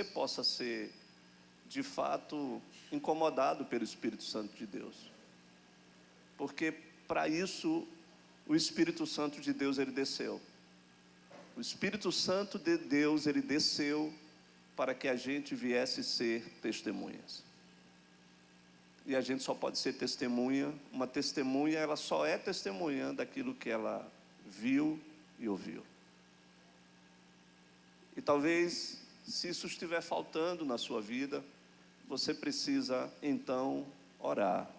possa ser, de fato, incomodado pelo Espírito Santo de Deus. Porque, para isso, o Espírito Santo de Deus, ele desceu. O Espírito Santo de Deus, ele desceu para que a gente viesse ser testemunhas. E a gente só pode ser testemunha. Uma testemunha, ela só é testemunha daquilo que ela viu e ouviu. E talvez, se isso estiver faltando na sua vida, você precisa, então, orar,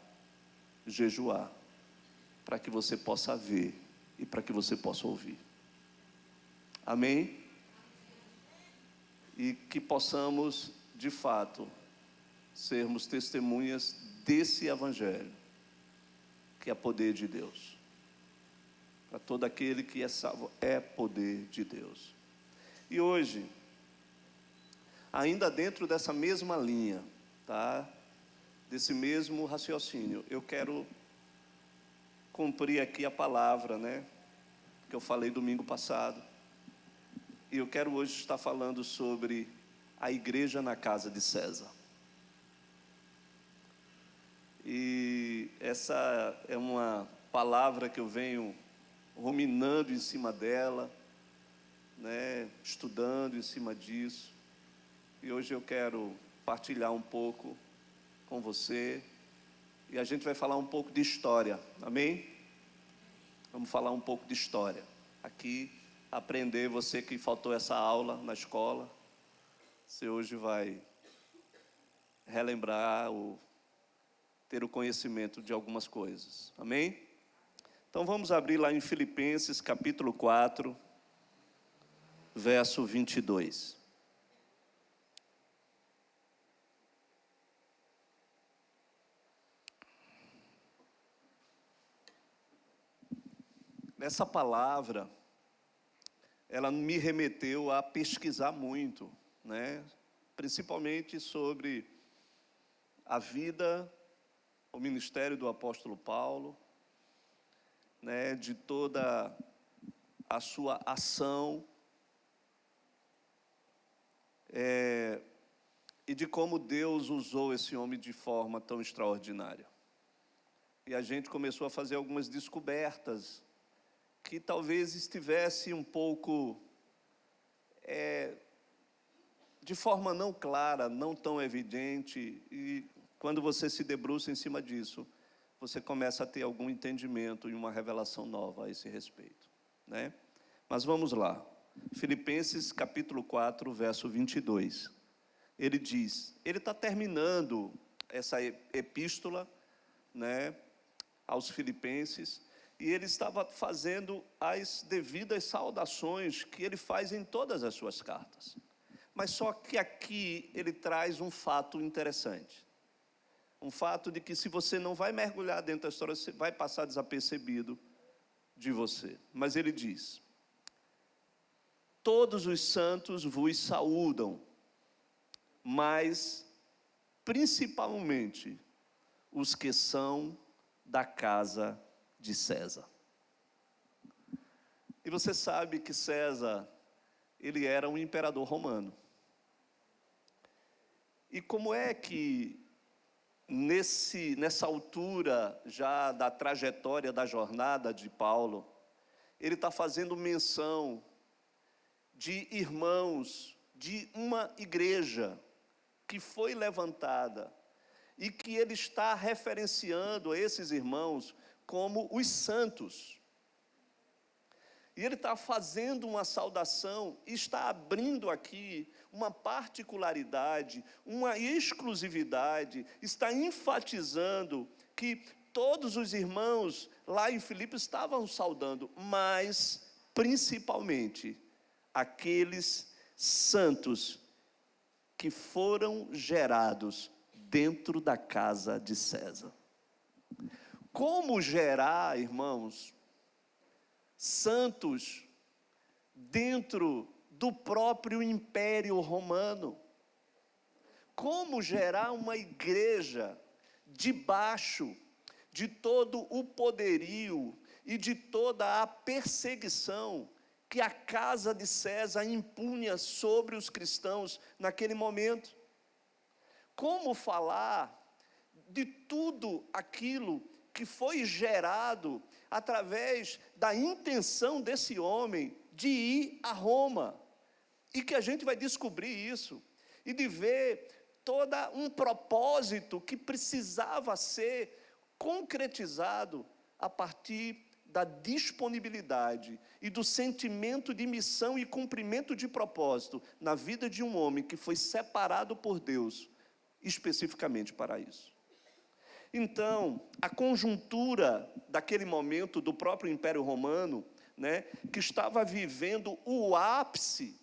jejuar, para que você possa ver e para que você possa ouvir. Amém? E que possamos, de fato, sermos testemunhas desse Evangelho, que é poder de Deus. Para todo aquele que é salvo, é poder de Deus. E hoje, ainda dentro dessa mesma linha, tá? Desse mesmo raciocínio, eu quero cumprir aqui a palavra, né? Que eu falei domingo passado. E eu quero hoje estar falando sobre a igreja na casa de César. E essa é uma palavra que eu venho ruminando em cima dela, né? Estudando em cima disso. E hoje eu quero partilhar um pouco com você. E a gente vai falar um pouco de história, amém? Vamos falar um pouco de história. Aqui, aprender, você que faltou essa aula na escola, você hoje vai relembrar ou ter o conhecimento de algumas coisas, amém? Então vamos abrir lá em Filipenses capítulo 4, verso 22. Essa palavra, ela me remeteu a pesquisar muito, né? Principalmente sobre a vida, o ministério do apóstolo Paulo, né? De toda a sua ação, e de como Deus usou esse homem de forma tão extraordinária. E a gente começou a fazer algumas descobertas que talvez estivesse um pouco, de forma não clara, não tão evidente, e quando você se debruça em cima disso, você começa a ter algum entendimento e uma revelação nova a esse respeito, né? Mas vamos lá, Filipenses capítulo 4, verso 22, ele diz, ele está terminando essa epístola, né, aos Filipenses, e ele estava fazendo as devidas saudações que ele faz em todas as suas cartas. Mas só que aqui ele traz um fato interessante. Um fato de que se você não vai mergulhar dentro da história, você vai passar desapercebido de você. Mas ele diz, todos os santos vos saúdam, mas principalmente os que são da casa de César. E você sabe que César, ele era um imperador romano. E como é que nessa altura já da trajetória da jornada de Paulo, ele está fazendo menção de irmãos de uma igreja que foi levantada e que ele está referenciando esses irmãos como os santos. E ele está fazendo uma saudação, está abrindo aqui uma particularidade, uma exclusividade, está enfatizando que todos os irmãos lá em Filipos estavam saudando, mas principalmente aqueles santos que foram gerados dentro da casa de César. Como gerar, irmãos, santos dentro do próprio Império Romano? Como gerar uma igreja debaixo de todo o poderio e de toda a perseguição que a casa de César impunha sobre os cristãos naquele momento. Como falar de tudo aquilo que foi gerado através da intenção desse homem de ir a Roma, e que a gente vai descobrir isso, e de ver todo um propósito que precisava ser concretizado a partir da disponibilidade e do sentimento de missão e cumprimento de propósito na vida de um homem que foi separado por Deus, especificamente para isso. Então, a conjuntura daquele momento do próprio Império Romano, né, que estava vivendo o ápice,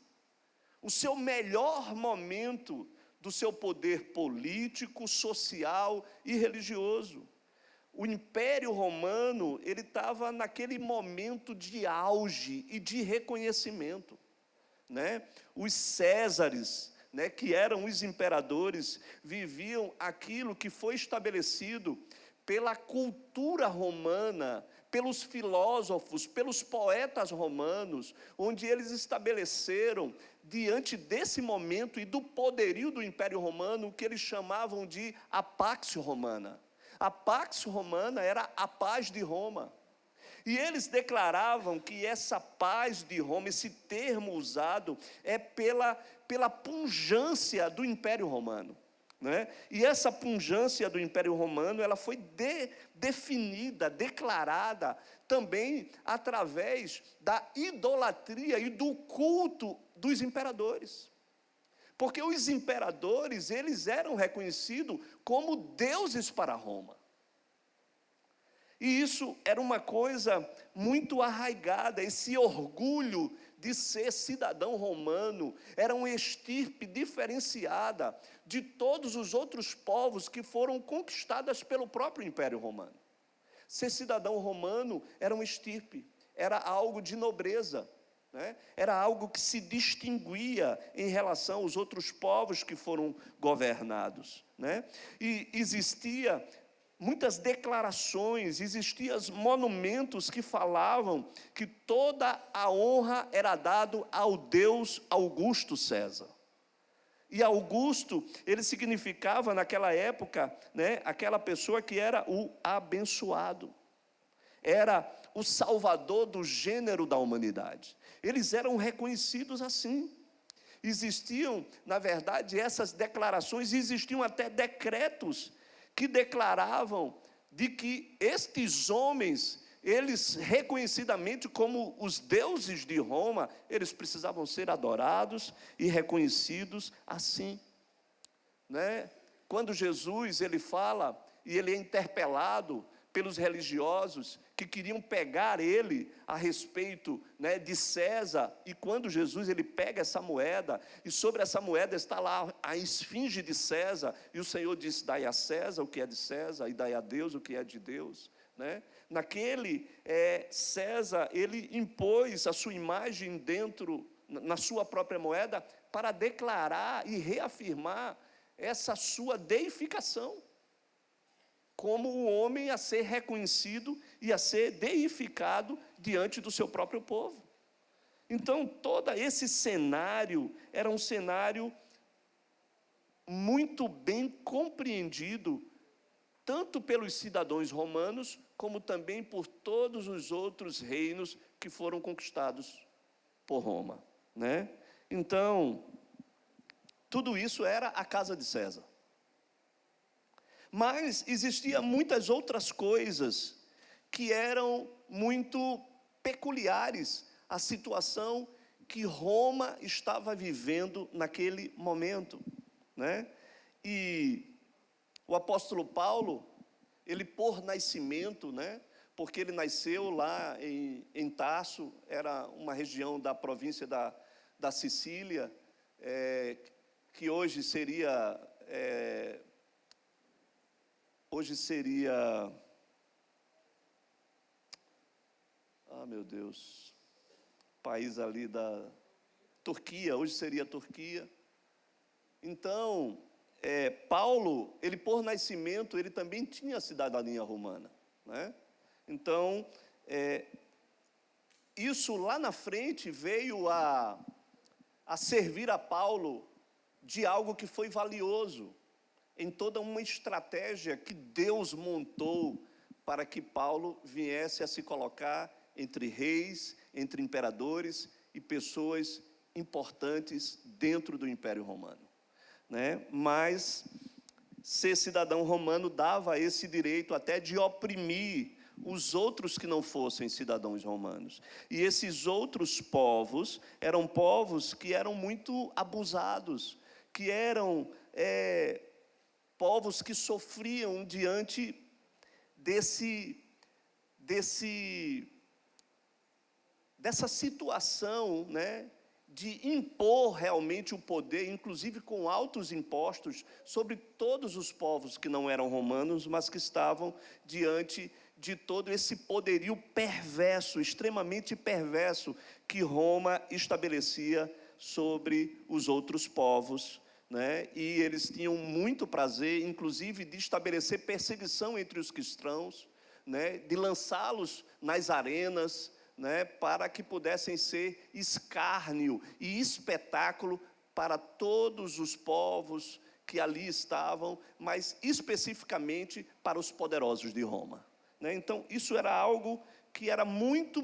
o seu melhor momento do seu poder político, social e religioso. O Império Romano, ele estava naquele momento de auge e de reconhecimento, né? Os Césares, né, que eram os imperadores, viviam aquilo que foi estabelecido pela cultura romana, pelos filósofos, pelos poetas romanos, onde eles estabeleceram, diante desse momento e do poderio do Império Romano, o que eles chamavam de a Pax Romana. A Pax Romana era a paz de Roma. E eles declaravam que essa paz de Roma, esse termo usado, é pela pungência do Império Romano, né? E essa pungência do Império Romano, ela foi definida, declarada também através da idolatria e do culto dos imperadores. Porque os imperadores, eles eram reconhecidos como deuses para Roma. E isso era uma coisa muito arraigada, esse orgulho de ser cidadão romano, era uma estirpe diferenciada de todos os outros povos que foram conquistados pelo próprio Império Romano. Ser cidadão romano era uma estirpe, era algo de nobreza, né? Era algo que se distinguia em relação aos outros povos que foram governados, né? E existia muitas declarações, existiam monumentos que falavam que toda a honra era dada ao Deus Augusto César. E Augusto, ele significava naquela época, né, aquela pessoa que era o abençoado, era o salvador do gênero da humanidade. Eles eram reconhecidos assim. Existiam, na verdade, essas declarações, existiam até decretos que declaravam de que estes homens, eles reconhecidamente como os deuses de Roma, eles precisavam ser adorados e reconhecidos assim, né? Quando Jesus, ele fala, e ele é interpelado pelos religiosos que queriam pegar ele a respeito, né, de César, e quando Jesus ele pega essa moeda, e sobre essa moeda está lá a esfinge de César, e o Senhor disse: dai a César o que é de César, e dai a Deus o que é de Deus, né? Naquele, César, ele impôs a sua imagem dentro, na sua própria moeda, para declarar e reafirmar essa sua deificação, como o homem a ser reconhecido e a ser deificado diante do seu próprio povo. Então, todo esse cenário era um cenário muito bem compreendido, tanto pelos cidadãos romanos, como também por todos os outros reinos que foram conquistados por Roma, né? Então, tudo isso era a casa de César. Mas existiam muitas outras coisas que eram muito peculiares à situação que Roma estava vivendo naquele momento, né? E o apóstolo Paulo, ele por nascimento, né? Porque ele nasceu lá em Tarso, era uma região da província da Sicília, que hoje seria... meu Deus, país ali da Turquia, hoje seria a Turquia. Então, Paulo, ele por nascimento, ele também tinha a cidadania romana, né? Então, isso lá na frente veio a servir a Paulo de algo que foi valioso, em toda uma estratégia que Deus montou para que Paulo viesse a se colocar entre reis, entre imperadores e pessoas importantes dentro do Império Romano, né? Mas ser cidadão romano dava esse direito até de oprimir os outros que não fossem cidadãos romanos. E esses outros povos eram povos que eram muito abusados, que eram povos que sofriam diante dessa situação, né, de impor realmente o poder, inclusive com altos impostos, sobre todos os povos que não eram romanos, mas que estavam diante de todo esse poderio perverso, extremamente perverso, que Roma estabelecia sobre os outros povos, né? E eles tinham muito prazer, inclusive, de estabelecer perseguição entre os cristãos, né? De lançá-los nas arenas, né? Para que pudessem ser escárnio e espetáculo para todos os povos que ali estavam, mas especificamente para os poderosos de Roma, né? Então, isso era algo que era muito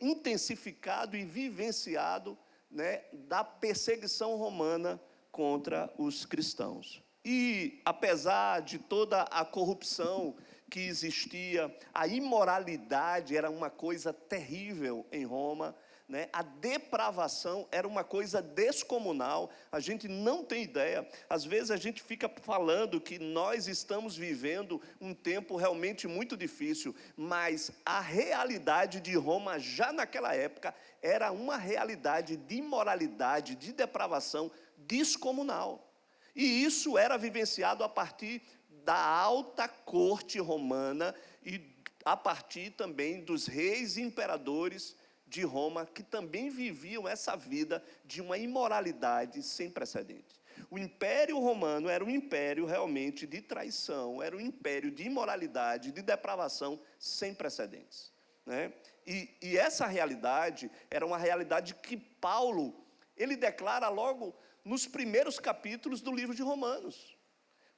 intensificado e vivenciado, né, da perseguição romana contra os cristãos. E, apesar de toda a corrupção que existia, a imoralidade era uma coisa terrível em Roma, né? A depravação era uma coisa descomunal. A gente não tem ideia. Às vezes a gente fica falando que nós estamos vivendo um tempo realmente muito difícil, mas a realidade de Roma já naquela época era uma realidade de imoralidade, de depravação descomunal. E isso era vivenciado a partir da alta corte romana e a partir também dos reis e imperadores de Roma, que também viviam essa vida de uma imoralidade sem precedentes. O Império Romano era um império realmente de traição, era um império de imoralidade, de depravação sem precedentes, né? E essa realidade era uma realidade que Paulo, ele declara logo nos primeiros capítulos do livro de Romanos.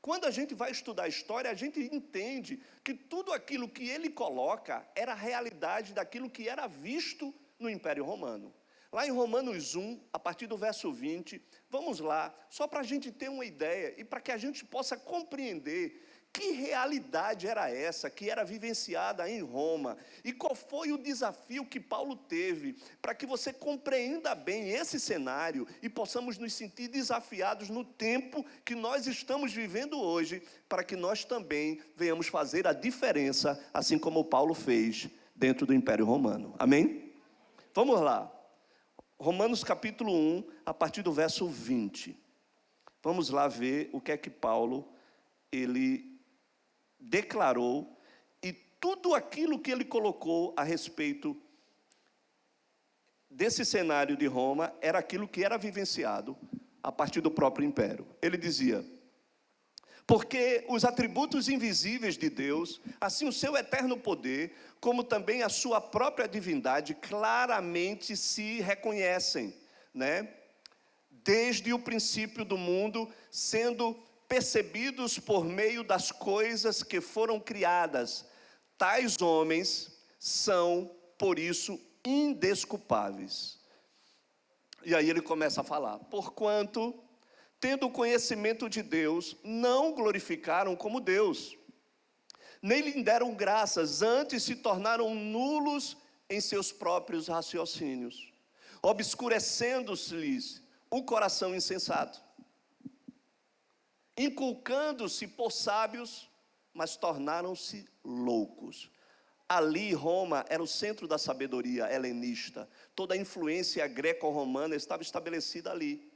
Quando a gente vai estudar a história, a gente entende que tudo aquilo que ele coloca era a realidade daquilo que era visto no Império Romano. Lá em Romanos 1, a partir do verso 20, vamos lá, só para a gente ter uma ideia e para que a gente possa compreender que realidade era essa que era vivenciada em Roma e qual foi o desafio que Paulo teve para que você compreenda bem esse cenário e possamos nos sentir desafiados no tempo que nós estamos vivendo hoje, para que nós também venhamos fazer a diferença, assim como Paulo fez dentro do Império Romano. Amém? Vamos lá. Romanos capítulo 1, a partir do verso 20. Vamos lá ver o que é que Paulo, ele declarou e tudo aquilo que ele colocou a respeito desse cenário de Roma era aquilo que era vivenciado a partir do próprio império. Ele dizia: porque os atributos invisíveis de Deus, assim o seu eterno poder, como também a sua própria divindade, claramente se reconhecem, né? Desde o princípio do mundo, sendo percebidos por meio das coisas que foram criadas. Tais homens são, por isso, indesculpáveis. E aí ele começa a falar: porquanto, tendo conhecimento de Deus, não glorificaram como Deus, nem lhe deram graças, antes se tornaram nulos em seus próprios raciocínios, obscurecendo-se-lhes o coração insensato, inculcando-se por sábios, mas tornaram-se loucos. Ali Roma era o centro da sabedoria helenista, toda a influência greco-romana estava estabelecida ali,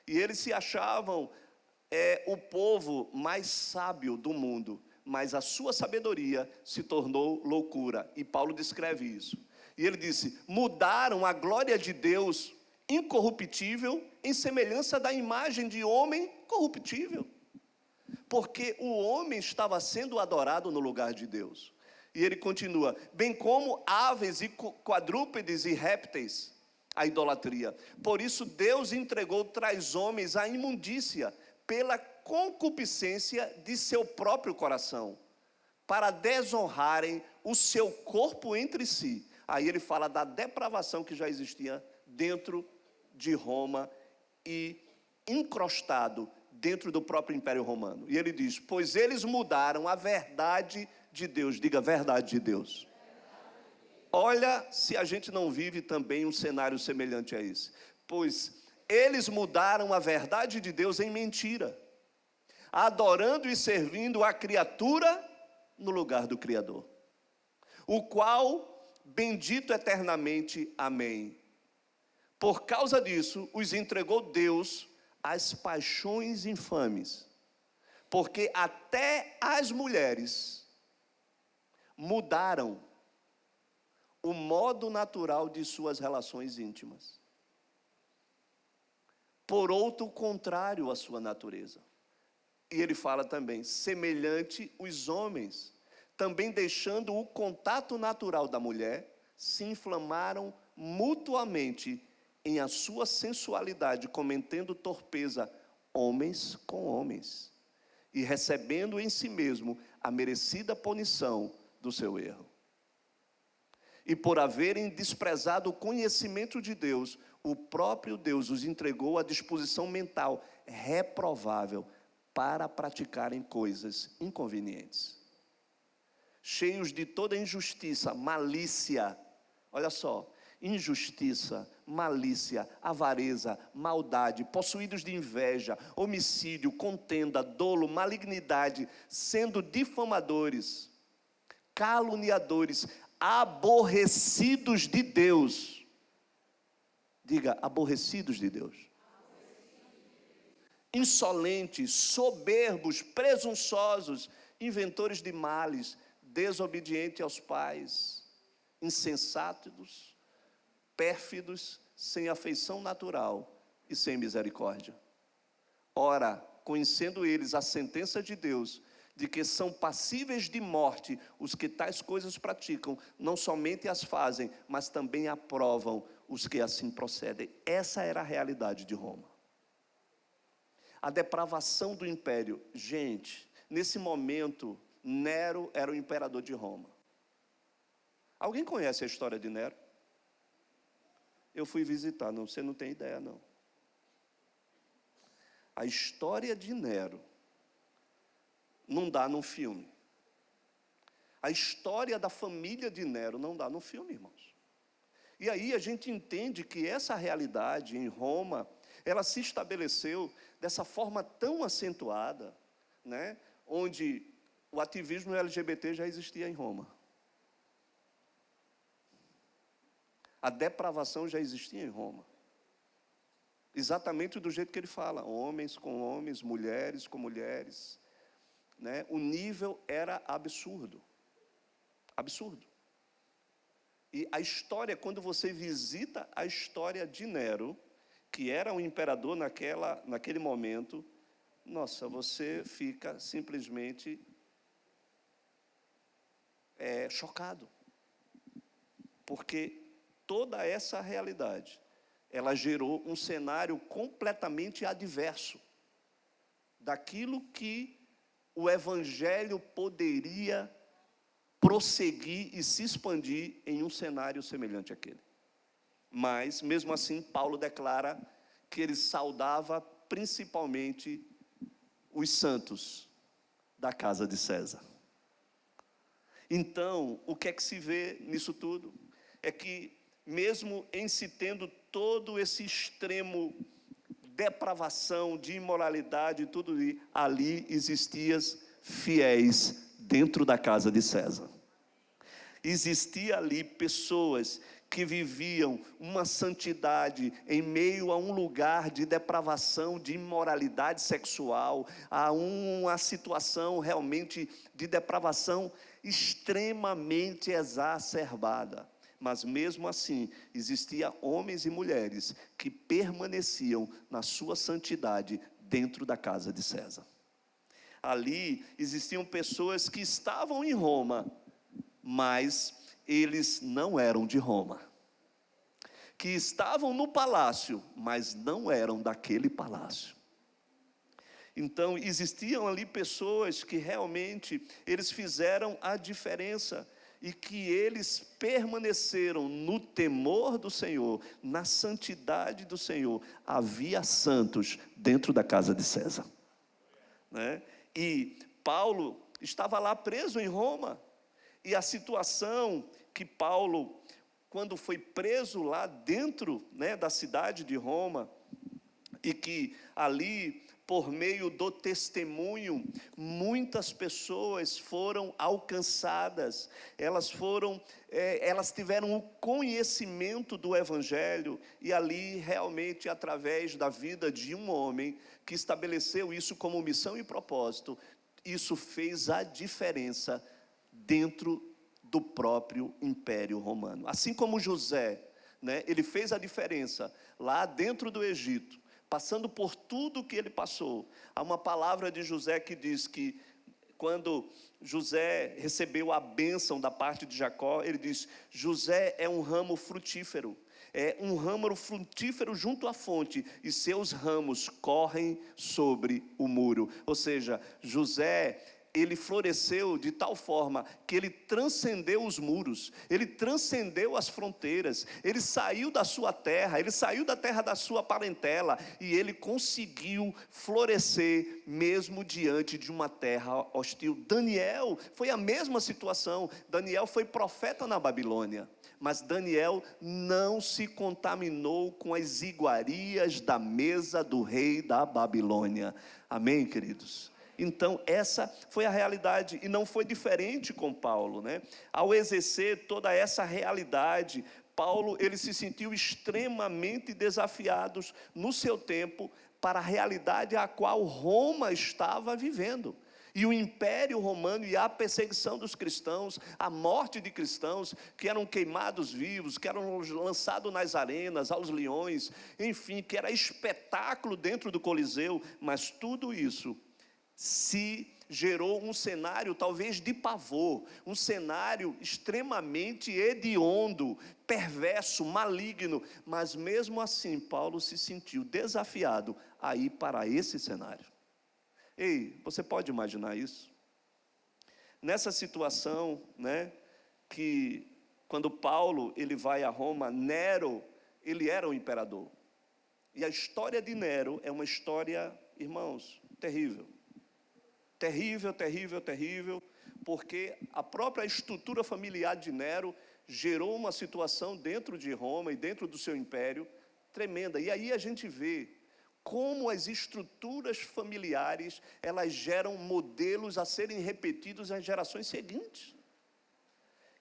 e eles se achavam o povo mais sábio do mundo, mas a sua sabedoria se tornou loucura, e Paulo descreve isso, e ele disse: mudaram a glória de Deus incorruptível em semelhança da imagem de homem corruptível, porque o homem estava sendo adorado no lugar de Deus. E ele continua: bem como aves e quadrúpedes e répteis, a idolatria. Por isso Deus entregou tais homens à imundícia, pela concupiscência de seu próprio coração, para desonrarem o seu corpo entre si. Aí ele fala da depravação que já existia dentro de Roma e encrostado dentro do próprio Império Romano. E ele diz: pois eles mudaram a verdade de Deus. Diga: verdade de Deus. Olha se a gente não vive também um cenário semelhante a esse. Pois eles mudaram a verdade de Deus em mentira, adorando e servindo a criatura no lugar do Criador, o qual, bendito eternamente, amém. Por causa disso, os entregou Deus às paixões infames, porque até as mulheres mudaram o modo natural de suas relações íntimas, por outro contrário à sua natureza. E ele fala também: semelhante os homens, também deixando o contato natural da mulher, se inflamaram mutuamente em a sua sensualidade, cometendo torpeza homens com homens, e recebendo em si mesmo a merecida punição do seu erro. E por haverem desprezado o conhecimento de Deus, o próprio Deus os entregou à disposição mental reprovável para praticarem coisas inconvenientes, cheios de toda injustiça, malícia. Olha só: injustiça, malícia, avareza, maldade, possuídos de inveja, homicídio, contenda, dolo, malignidade, sendo difamadores, caluniadores, aborrecidos de Deus. Diga: aborrecidos de Deus. Insolentes, soberbos, presunçosos, inventores de males, desobedientes aos pais, insensatos, pérfidos, sem afeição natural e sem misericórdia. Ora, conhecendo eles a sentença de Deus, de que são passíveis de morte os que tais coisas praticam, não somente as fazem, mas também aprovam os que assim procedem. Essa era a realidade de Roma. A depravação do império. Gente, nesse momento, Nero era o imperador de Roma. Alguém conhece a história de Nero? Eu fui visitar, não, você não tem ideia, não. A história de Nero não dá num filme. A história da família de Nero não dá num filme, irmãos. E aí a gente entende que essa realidade em Roma, ela se estabeleceu dessa forma tão acentuada, né, onde o ativismo LGBT já existia em Roma. A depravação já existia em Roma. Exatamente do jeito que ele fala: homens com homens, mulheres com mulheres, né? O nível era absurdo. Absurdo. E a história, quando você visita a história de Nero, que era um imperador naquele momento, nossa, você fica simplesmente chocado. Porque toda essa realidade, ela gerou um cenário completamente adverso daquilo que o evangelho poderia prosseguir e se expandir em um cenário semelhante àquele. Mas, mesmo assim, Paulo declara que ele saudava principalmente os santos da casa de César. Então, o que é que se vê nisso tudo? É que, mesmo em se tendo todo esse extremo depravação, de imoralidade, tudo ali existiam fiéis dentro da casa de César. Existia ali pessoas que viviam uma santidade em meio a um lugar de depravação, de imoralidade sexual, a uma situação realmente de depravação extremamente exacerbada. Mas mesmo assim, existiam homens e mulheres que permaneciam na sua santidade dentro da casa de César. Ali existiam pessoas que estavam em Roma, mas eles não eram de Roma, que estavam no palácio, mas não eram daquele palácio. Então, existiam ali pessoas que realmente, eles fizeram a diferença, e que eles permaneceram no temor do Senhor, na santidade do Senhor. Havia santos dentro da casa de César, né? E Paulo estava lá preso em Roma, e a situação que Paulo, quando foi preso lá dentro, né, da cidade de Roma, e que ali, por meio do testemunho, muitas pessoas foram alcançadas, elas tiveram o conhecimento do Evangelho, e ali realmente, através da vida de um homem, que estabeleceu isso como missão e propósito, isso fez a diferença dentro do próprio Império Romano. Assim como José, né, ele fez a diferença lá dentro do Egito, passando por tudo que ele passou. Há uma palavra de José que diz que, quando José recebeu a bênção da parte de Jacó, ele diz: José é um ramo frutífero, é um ramo frutífero junto à fonte, e seus ramos correm sobre o muro. Ou seja, José, ele floresceu de tal forma que ele transcendeu os muros, ele transcendeu as fronteiras, ele saiu da sua terra, ele saiu da terra da sua parentela, e ele conseguiu florescer mesmo diante de uma terra hostil. Daniel foi a mesma situação. Daniel foi profeta na Babilônia, mas Daniel não se contaminou com as iguarias da mesa do rei da Babilônia. Amém, queridos? Então, essa foi a realidade, e não foi diferente com Paulo, né? Ao exercer toda essa realidade, Paulo, ele se sentiu extremamente desafiado no seu tempo para a realidade a qual Roma estava vivendo. E o Império Romano, e a perseguição dos cristãos, a morte de cristãos, que eram queimados vivos, que eram lançados nas arenas, aos leões, enfim, que era espetáculo dentro do Coliseu. Mas tudo isso se gerou um cenário talvez de pavor, um cenário extremamente hediondo, perverso, maligno, mas mesmo assim Paulo se sentiu desafiado a ir para esse cenário. Ei, você pode imaginar isso? Nessa situação, né, que quando Paulo ele vai a Roma, Nero, ele era o imperador, e a história de Nero é uma história, irmãos, terrível. Terrível, terrível, terrível, porque a própria estrutura familiar de Nero gerou uma situação dentro de Roma e dentro do seu império tremenda. E aí a gente vê como as estruturas familiares, elas geram modelos a serem repetidos nas gerações seguintes.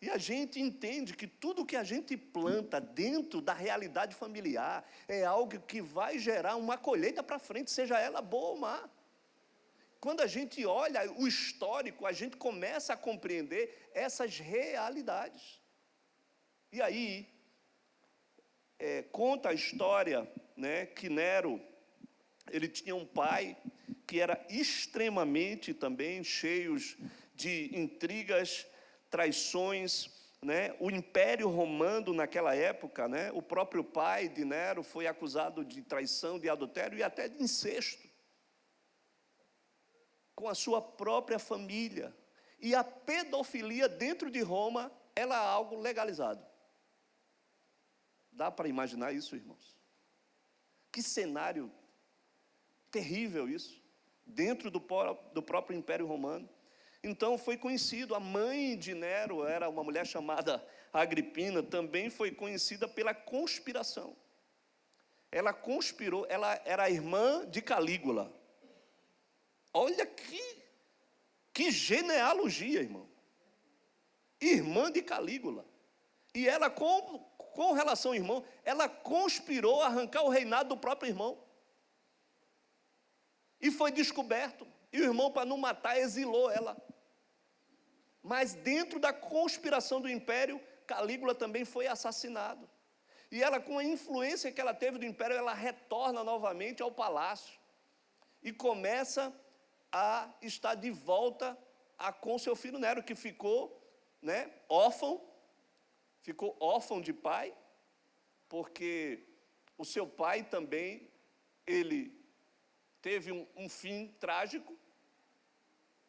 E a gente entende que tudo que a gente planta dentro da realidade familiar é algo que vai gerar uma colheita para frente, seja ela boa ou má. Quando a gente olha o histórico, a gente começa a compreender essas realidades. E aí, conta a história, né, que Nero, ele tinha um pai que era extremamente também cheio de intrigas, traições, né? O Império Romano naquela época, né, o próprio pai de Nero foi acusado de traição, de adultério e até de incesto com a sua própria família. E a pedofilia dentro de Roma, ela é algo legalizado. Dá para imaginar isso, irmãos? Que cenário terrível isso, dentro do próprio Império Romano. Então foi conhecido, a mãe de Nero era uma mulher chamada Agripina, também foi conhecida pela conspiração. Ela conspirou, ela era irmã de Calígula. Olha que genealogia, irmão. Irmã de Calígula. E ela, com relação ao irmão, ela conspirou a arrancar o reinado do próprio irmão. E foi descoberto. E o irmão, para não matar, exilou ela. Mas dentro da conspiração do império, Calígula também foi assassinado. E ela, com a influência que ela teve do império, ela retorna novamente ao palácio. E começa a estar de volta com seu filho Nero, que ficou né, órfão, ficou órfão de pai, porque o seu pai também, ele teve um fim trágico.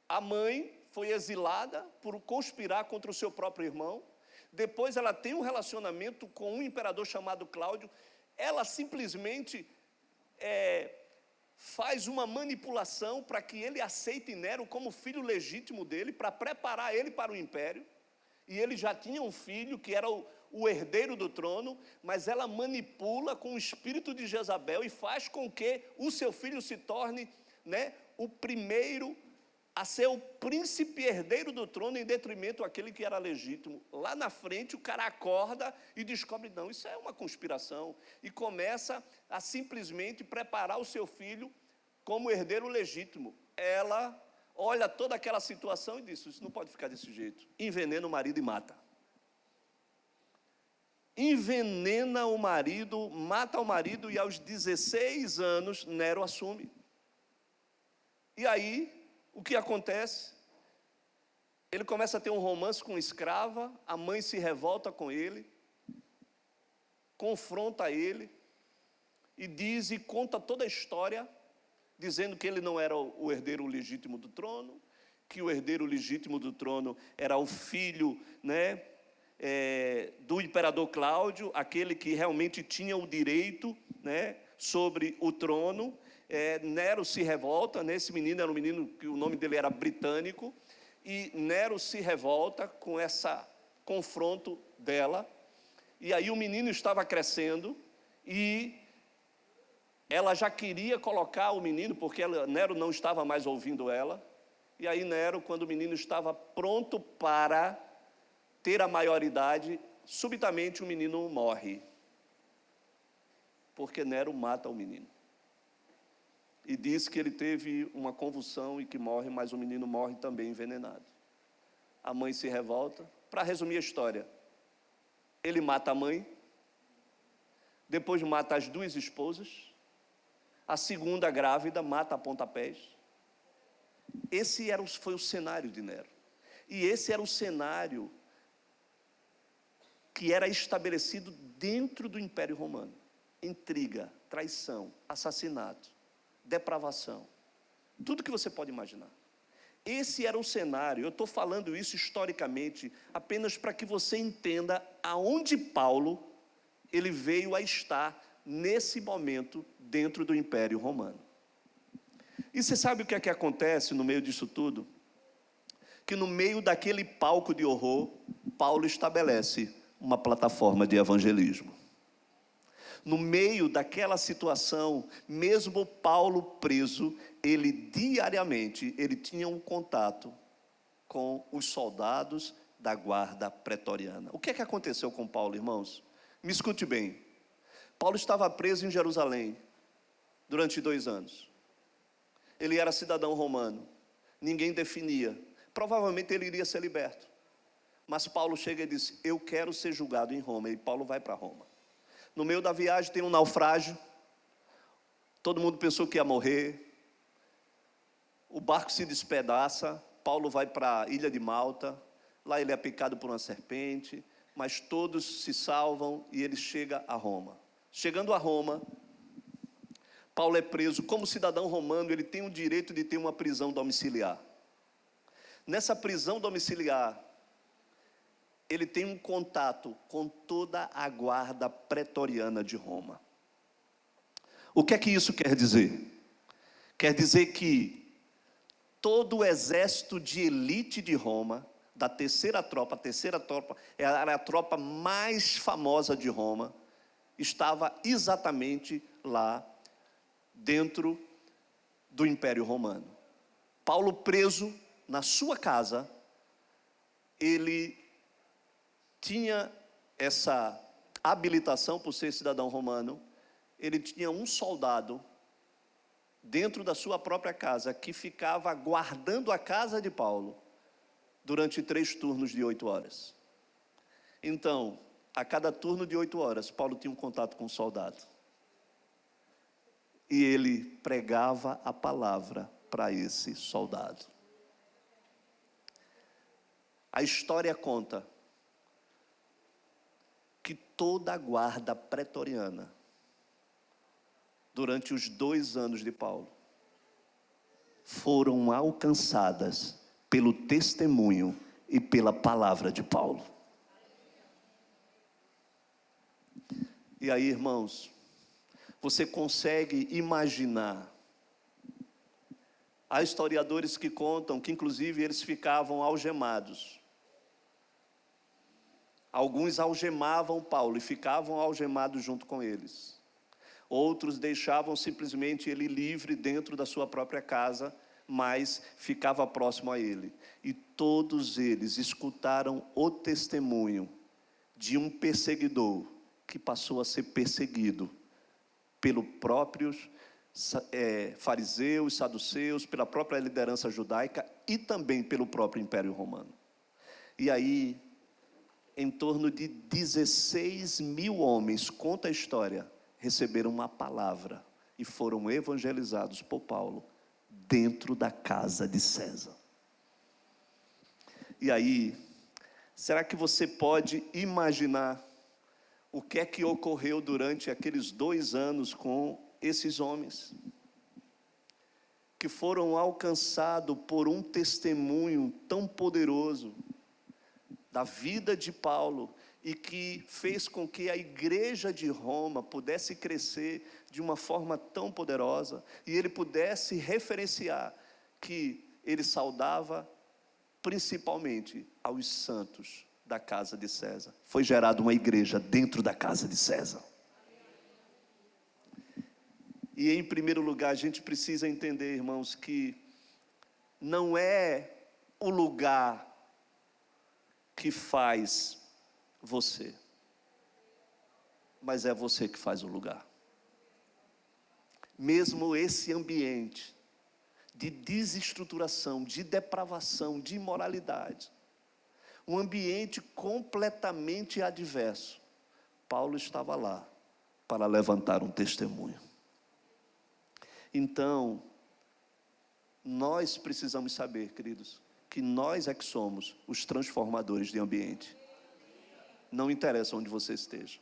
A mãe foi exilada por conspirar contra o seu próprio irmão. Depois ela tem um relacionamento com um imperador chamado Cláudio. Ela simplesmente faz uma manipulação para que ele aceite Nero como filho legítimo dele, para preparar ele para o império. E ele já tinha um filho que era o herdeiro do trono, mas ela manipula com o espírito de Jezabel e faz com que o seu filho se torne, né, o primeiro a ser o príncipe herdeiro do trono, em detrimento àquele que era legítimo. Lá na frente o cara acorda e descobre, não, isso é uma conspiração, e começa a simplesmente preparar o seu filho como herdeiro legítimo. Ela olha toda aquela situação e diz, isso não pode ficar desse jeito. Envenena o marido e mata. Envenena o marido, mata o marido, e aos 16 anos Nero assume. E aí, o que acontece? Ele começa a ter um romance com escrava, a mãe se revolta com ele, confronta ele, e diz e conta toda a história, dizendo que ele não era o herdeiro legítimo do trono, que o herdeiro legítimo do trono era o filho, né, do imperador Cláudio, aquele que realmente tinha o direito, né, sobre o trono. Nero se revolta, né? Esse menino era um menino que o nome dele era Britânico, e Nero se revolta com esse confronto dela, e aí o menino estava crescendo, e ela já queria colocar o menino, porque Nero não estava mais ouvindo ela, e aí Nero, quando o menino estava pronto para ter a maioridade, subitamente o menino morre, porque Nero mata o menino. E diz que ele teve uma convulsão e que morre, mas o menino morre também envenenado. A mãe se revolta. Para resumir a história, ele mata a mãe, depois mata as duas esposas, a segunda grávida mata a pontapés. Esse foi o cenário de Nero. E esse era o cenário que era estabelecido dentro do Império Romano. Intriga, traição, assassinato, depravação, tudo que você pode imaginar. Esse era o cenário. Eu estou falando isso historicamente apenas para que você entenda aonde Paulo ele veio a estar nesse momento dentro do Império Romano. E você sabe o que é que acontece no meio disso tudo? Que no meio daquele palco de horror, Paulo estabelece uma plataforma de evangelismo. No meio daquela situação, mesmo Paulo preso, ele diariamente, ele tinha um contato com os soldados da guarda pretoriana. O que é que aconteceu com Paulo, irmãos? Me escute bem. Paulo estava preso em Jerusalém durante 2 anos. Ele era cidadão romano. Ninguém definia. Provavelmente ele iria ser liberto. Mas Paulo chega e diz, eu quero ser julgado em Roma. E Paulo vai para Roma. No meio da viagem tem um naufrágio, todo mundo pensou que ia morrer, o barco se despedaça, Paulo vai para a ilha de Malta, lá ele é picado por uma serpente, mas todos se salvam e ele chega a Roma. Chegando a Roma, Paulo é preso. Como cidadão romano, ele tem o direito de ter uma prisão domiciliar. Nessa prisão domiciliar, ele tem um contato com toda a guarda pretoriana de Roma. O que é que isso quer dizer? Quer dizer que todo o exército de elite de Roma, da terceira tropa, a terceira tropa era a tropa mais famosa de Roma, estava exatamente lá dentro do Império Romano. Paulo preso na sua casa, ele tinha essa habilitação por ser cidadão romano. Ele tinha um soldado dentro da sua própria casa que ficava guardando a casa de Paulo durante 3 turnos de 8 horas. Então, a cada turno de 8 horas, Paulo tinha um contato com um soldado. E ele pregava a palavra para esse soldado. A história conta que toda a guarda pretoriana, durante os 2 anos de Paulo, foram alcançadas pelo testemunho e pela palavra de Paulo. E aí, irmãos, você consegue imaginar? Há historiadores que contam que, inclusive, eles ficavam algemados. Alguns algemavam Paulo e ficavam algemados junto com eles. Outros deixavam simplesmente ele livre dentro da sua própria casa, mas ficava próximo a ele. E todos eles escutaram o testemunho de um perseguidor que passou a ser perseguido pelos próprios fariseus, saduceus, pela própria liderança judaica e também pelo próprio Império Romano. E aí, em torno de 16 mil homens, conta a história, receberam uma palavra e foram evangelizados por Paulo dentro da casa de César. E aí, será que você pode imaginar o que é que ocorreu durante aqueles 2 anos com esses homens que foram alcançados por um testemunho tão poderoso da vida de Paulo e que fez com que a igreja de Roma pudesse crescer de uma forma tão poderosa e ele pudesse referenciar que ele saudava principalmente aos santos da casa de César. Foi gerada uma igreja dentro da casa de César. E em primeiro lugar, a gente precisa entender, irmãos, que não é o lugar que faz você, mas é você que faz o lugar. Mesmo esse ambiente de desestruturação, de depravação, de imoralidade, um ambiente completamente adverso, Paulo estava lá para levantar um testemunho. Então, nós precisamos saber, queridos, que nós é que somos os transformadores de ambiente. Não interessa onde você esteja.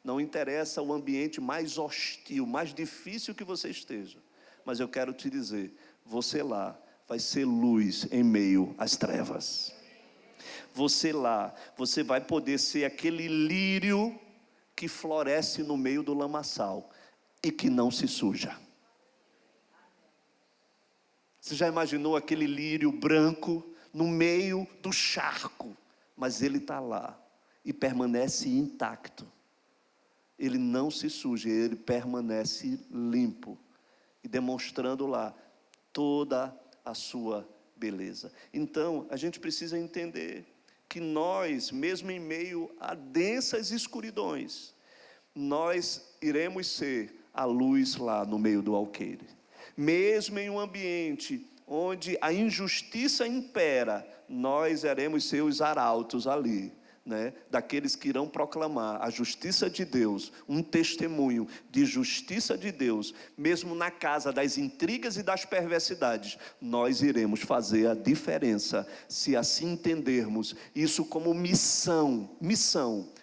Não interessa o ambiente mais hostil, mais difícil que você esteja. Mas eu quero te dizer, você lá vai ser luz em meio às trevas. Você lá, você vai poder ser aquele lírio que floresce no meio do lamaçal e que não se suja. Você já imaginou aquele lírio branco no meio do charco? Mas ele está lá e permanece intacto. Ele não se suja, ele permanece limpo. E demonstrando lá toda a sua beleza. Então, a gente precisa entender que nós, mesmo em meio a densas escuridões, nós iremos ser a luz lá no meio do alqueire. Mesmo em um ambiente onde a injustiça impera, nós iremos ser os arautos ali, né? Daqueles que irão proclamar a justiça de Deus, um testemunho de justiça de Deus, mesmo na casa das intrigas e das perversidades, nós iremos fazer a diferença, se assim entendermos isso como missão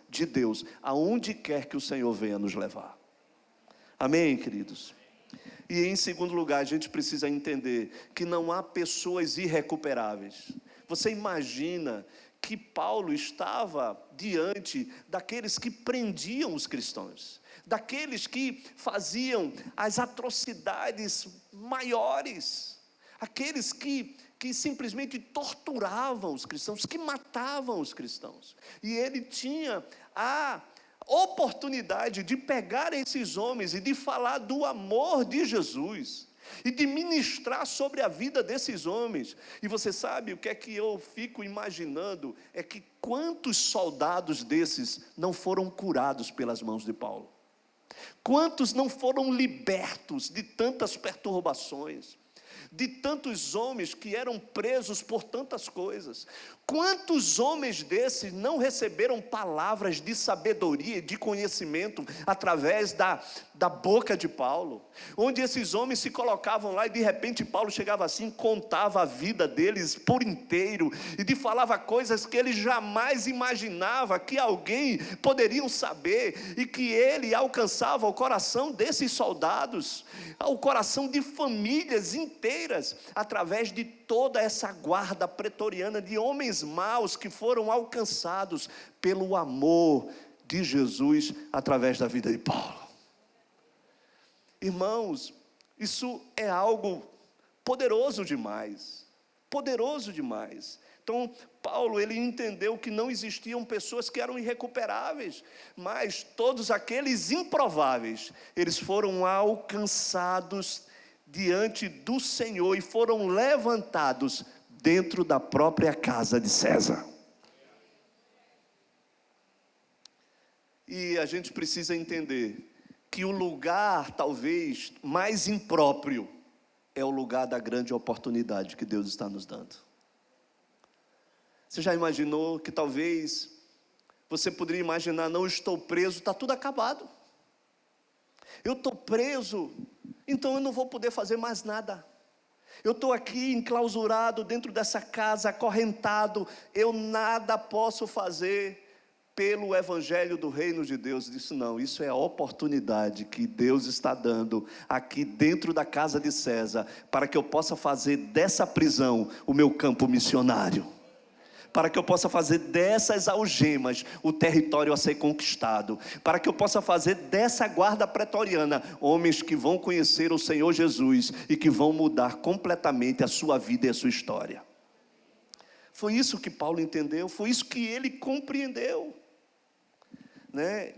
de Deus, aonde quer que o Senhor venha nos levar. Amém, queridos? E em segundo lugar, a gente precisa entender que não há pessoas irrecuperáveis. Você imagina que Paulo estava diante daqueles que prendiam os cristãos, daqueles que faziam as atrocidades maiores, aqueles que simplesmente torturavam os cristãos, que matavam os cristãos. E ele tinha a oportunidade de pegar esses homens e de falar do amor de Jesus e de ministrar sobre a vida desses homens. E você sabe o que é que eu fico imaginando? É que quantos soldados desses não foram curados pelas mãos de Paulo? Quantos não foram libertos de tantas perturbações? De tantos homens que eram presos por tantas coisas? Quantos homens desses não receberam palavras de sabedoria e de conhecimento através da boca de Paulo, onde esses homens se colocavam lá e de repente Paulo chegava assim, contava a vida deles por inteiro, e falava coisas que ele jamais imaginava que alguém poderiam saber, e que ele alcançava o coração desses soldados, o coração de famílias inteiras, através de toda essa guarda pretoriana de homens maus que foram alcançados pelo amor de Jesus através da vida de Paulo. Irmãos, isso é algo poderoso demais, poderoso demais. Então, Paulo, ele entendeu que não existiam pessoas que eram irrecuperáveis, mas todos aqueles improváveis, eles foram alcançados diante do Senhor e foram levantados dentro da própria casa de César. E a gente precisa entender que o lugar, talvez, mais impróprio, é o lugar da grande oportunidade que Deus está nos dando. Você já imaginou que talvez, você poderia imaginar, não estou preso, está tudo acabado. Eu estou preso, então eu não vou poder fazer mais nada. Eu estou aqui enclausurado dentro dessa casa, acorrentado, eu nada posso fazer pelo evangelho do reino de Deus. Disse, não, isso é a oportunidade que Deus está dando aqui dentro da casa de César, para que eu possa fazer dessa prisão o meu campo missionário, para que eu possa fazer dessas algemas o território a ser conquistado, para que eu possa fazer dessa guarda pretoriana homens que vão conhecer o Senhor Jesus e que vão mudar completamente a sua vida e a sua história. Foi isso que Paulo entendeu, foi isso que ele compreendeu.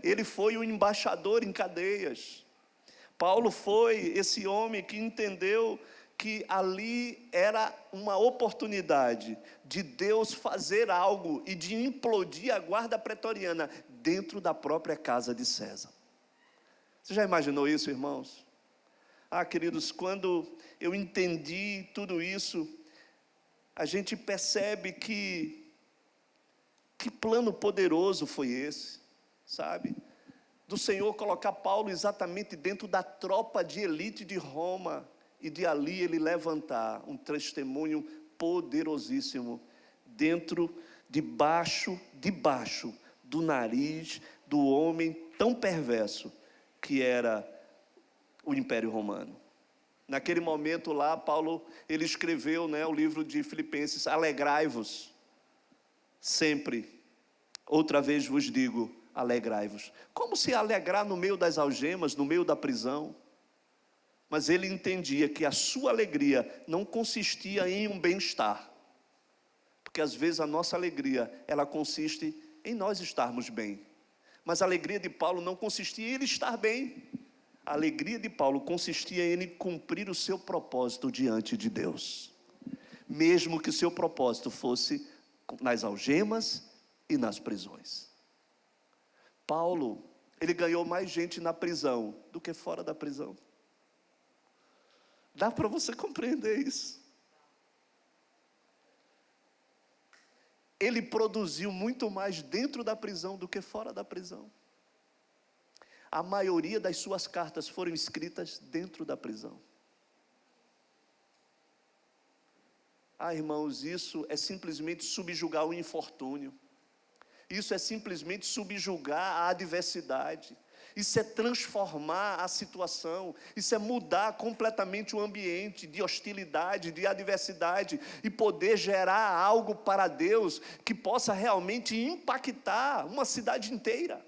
Ele foi o embaixador em cadeias. Paulo foi esse homem que entendeu que ali era uma oportunidade de Deus fazer algo e de implodir a guarda pretoriana dentro da própria casa de César. Você já imaginou isso, irmãos? Queridos, quando eu entendi tudo isso, a gente percebe que plano poderoso foi esse, sabe? Do Senhor colocar Paulo exatamente dentro da tropa de elite de Roma, e de ali ele levantar um testemunho poderosíssimo, debaixo do nariz do homem tão perverso que era o Império Romano. Naquele momento lá, Paulo, ele escreveu, o livro de Filipenses, alegrai-vos sempre, outra vez vos digo, alegrai-vos. Como se alegrar no meio das algemas, no meio da prisão? Mas ele entendia que a sua alegria não consistia em um bem-estar, porque às vezes a nossa alegria, ela consiste em nós estarmos bem, mas a alegria de Paulo não consistia em ele estar bem. A alegria de Paulo consistia em ele cumprir o seu propósito diante de Deus, mesmo que o seu propósito fosse nas algemas e nas prisões. Paulo, ele ganhou mais gente na prisão do que fora da prisão. Dá para você compreender isso? Ele produziu muito mais dentro da prisão do que fora da prisão. A maioria das suas cartas foram escritas dentro da prisão. Irmãos, isso é simplesmente subjugar o infortúnio. Isso é simplesmente subjugar a adversidade. Isso é transformar a situação. Isso é mudar completamente o ambiente de hostilidade, de adversidade, e poder gerar algo para Deus que possa realmente impactar uma cidade inteira.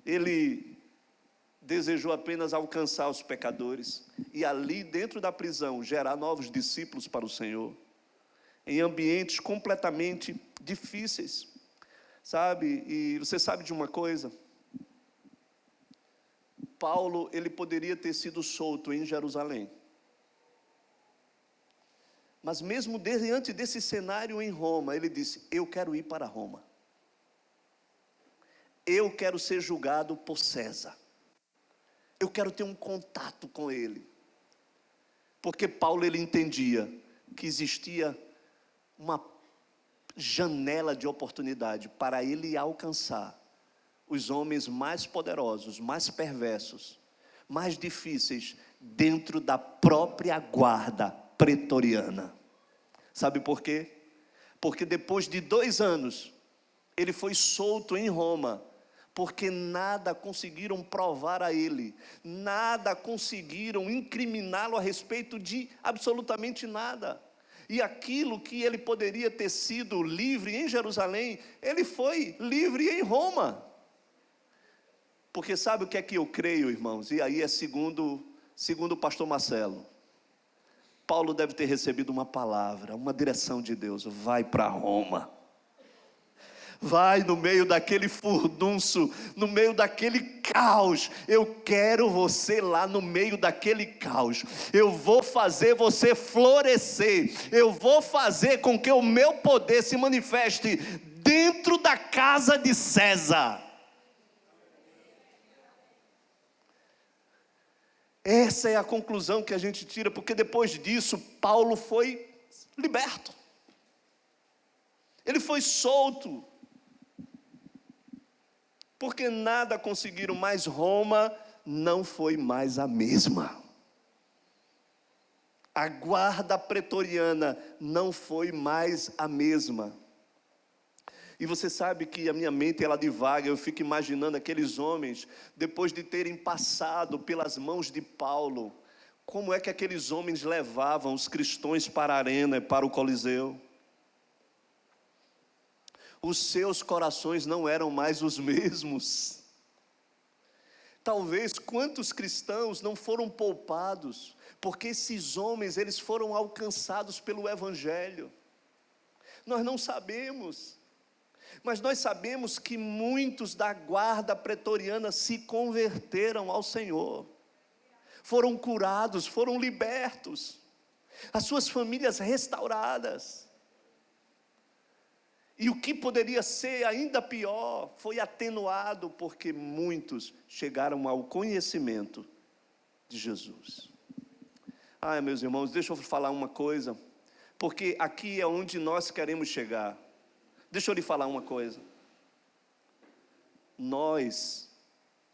Ele desejou apenas alcançar os pecadores e ali dentro da prisão gerar novos discípulos para o Senhor, em ambientes completamente difíceis, sabe? E você sabe de uma coisa? Paulo, ele poderia ter sido solto em Jerusalém, mas mesmo diante desse cenário em Roma, ele disse, eu quero ir para Roma, eu quero ser julgado por César, eu quero ter um contato com ele, porque Paulo, ele entendia que existia uma janela de oportunidade para ele alcançar os homens mais poderosos, mais perversos, mais difíceis, dentro da própria guarda pretoriana. Sabe por quê? Porque depois de 2 anos, ele foi solto em Roma, porque nada conseguiram provar a ele, nada conseguiram incriminá-lo a respeito de absolutamente nada. E aquilo que ele poderia ter sido livre em Jerusalém, ele foi livre em Roma. Porque sabe o que é que eu creio, irmãos? E aí é segundo o pastor Marcelo. Paulo deve ter recebido uma palavra, uma direção de Deus: vai para Roma. Vai no meio daquele furdunço, no meio daquele caos. Eu quero você lá no meio daquele caos. Eu vou fazer você florescer. Eu vou fazer com que o meu poder se manifeste dentro da casa de César. Essa é a conclusão que a gente tira, porque depois disso, Paulo foi liberto. Ele foi solto. Porque nada conseguiram, mas Roma não foi mais a mesma. A guarda pretoriana não foi mais a mesma. E você sabe que a minha mente, ela divaga, eu fico imaginando aqueles homens, depois de terem passado pelas mãos de Paulo, como é que aqueles homens levavam os cristãos para a arena, para o Coliseu? Os seus corações não eram mais os mesmos. Talvez quantos cristãos não foram poupados, porque esses homens, eles foram alcançados pelo Evangelho. Nós não sabemos, mas nós sabemos que muitos da guarda pretoriana se converteram ao Senhor. Foram curados, foram libertos, as suas famílias restauradas. E o que poderia ser ainda pior foi atenuado, porque muitos chegaram ao conhecimento de Jesus. Meus irmãos, deixa eu falar uma coisa, porque aqui é onde nós queremos chegar. Deixa eu lhe falar uma coisa. Nós,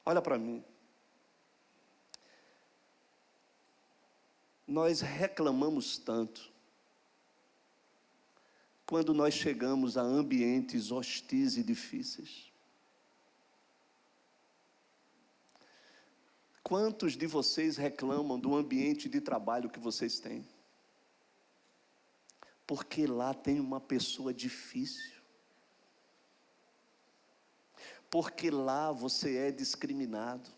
olha para mim, nós reclamamos tanto quando nós chegamos a ambientes hostis e difíceis. Quantos de vocês reclamam do ambiente de trabalho que vocês têm? Porque lá tem uma pessoa difícil. Porque lá você é discriminado.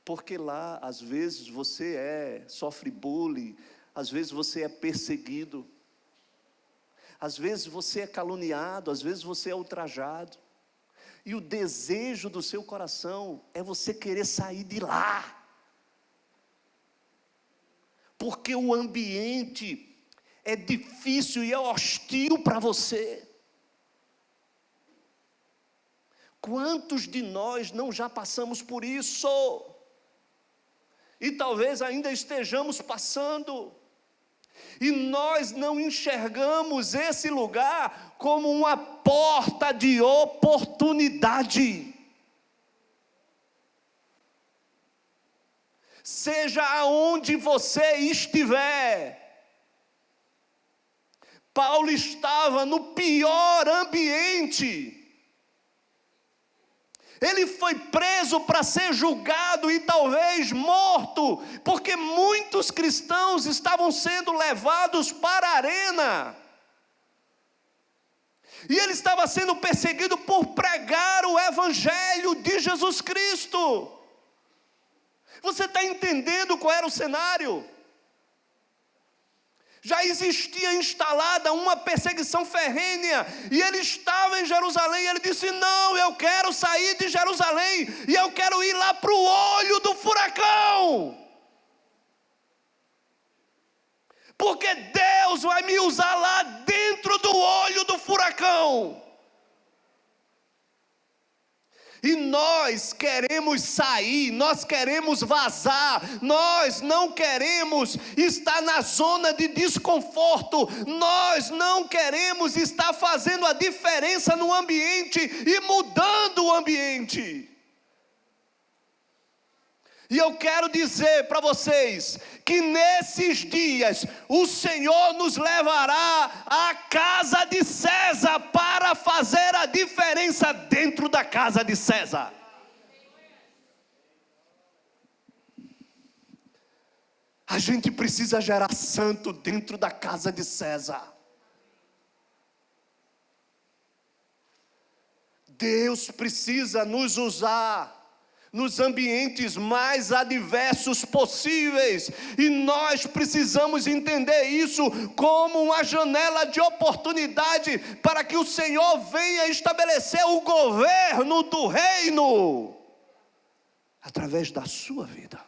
Porque lá, às vezes, você sofre bullying, às vezes você é perseguido. Às vezes você é caluniado, às vezes você é ultrajado. E o desejo do seu coração é você querer sair de lá. Porque o ambiente é difícil e é hostil para você. Quantos de nós não já passamos por isso? E talvez ainda estejamos passando. E nós não enxergamos esse lugar como uma porta de oportunidade. Seja aonde você estiver, Paulo estava no pior ambiente. Ele foi preso para ser julgado e talvez morto, porque muitos cristãos estavam sendo levados para a arena. E ele estava sendo perseguido por pregar o Evangelho de Jesus Cristo. Você está entendendo qual era o cenário? Já existia instalada uma perseguição ferrenha, e ele estava em Jerusalém, e ele disse: não, eu quero sair de Jerusalém, e eu quero ir lá para o olho do furacão, porque Deus vai me usar lá dentro do olho do furacão. E nós queremos sair, nós queremos vazar, nós não queremos estar na zona de desconforto, nós não queremos estar fazendo a diferença no ambiente e mudando o ambiente. E eu quero dizer para vocês que nesses dias o Senhor nos levará à casa de César para fazer a diferença dentro da casa de César. A gente precisa gerar santo dentro da casa de César. Deus precisa nos usar nos ambientes mais adversos possíveis, e nós precisamos entender isso como uma janela de oportunidade para que o Senhor venha estabelecer o governo do reino através da sua vida.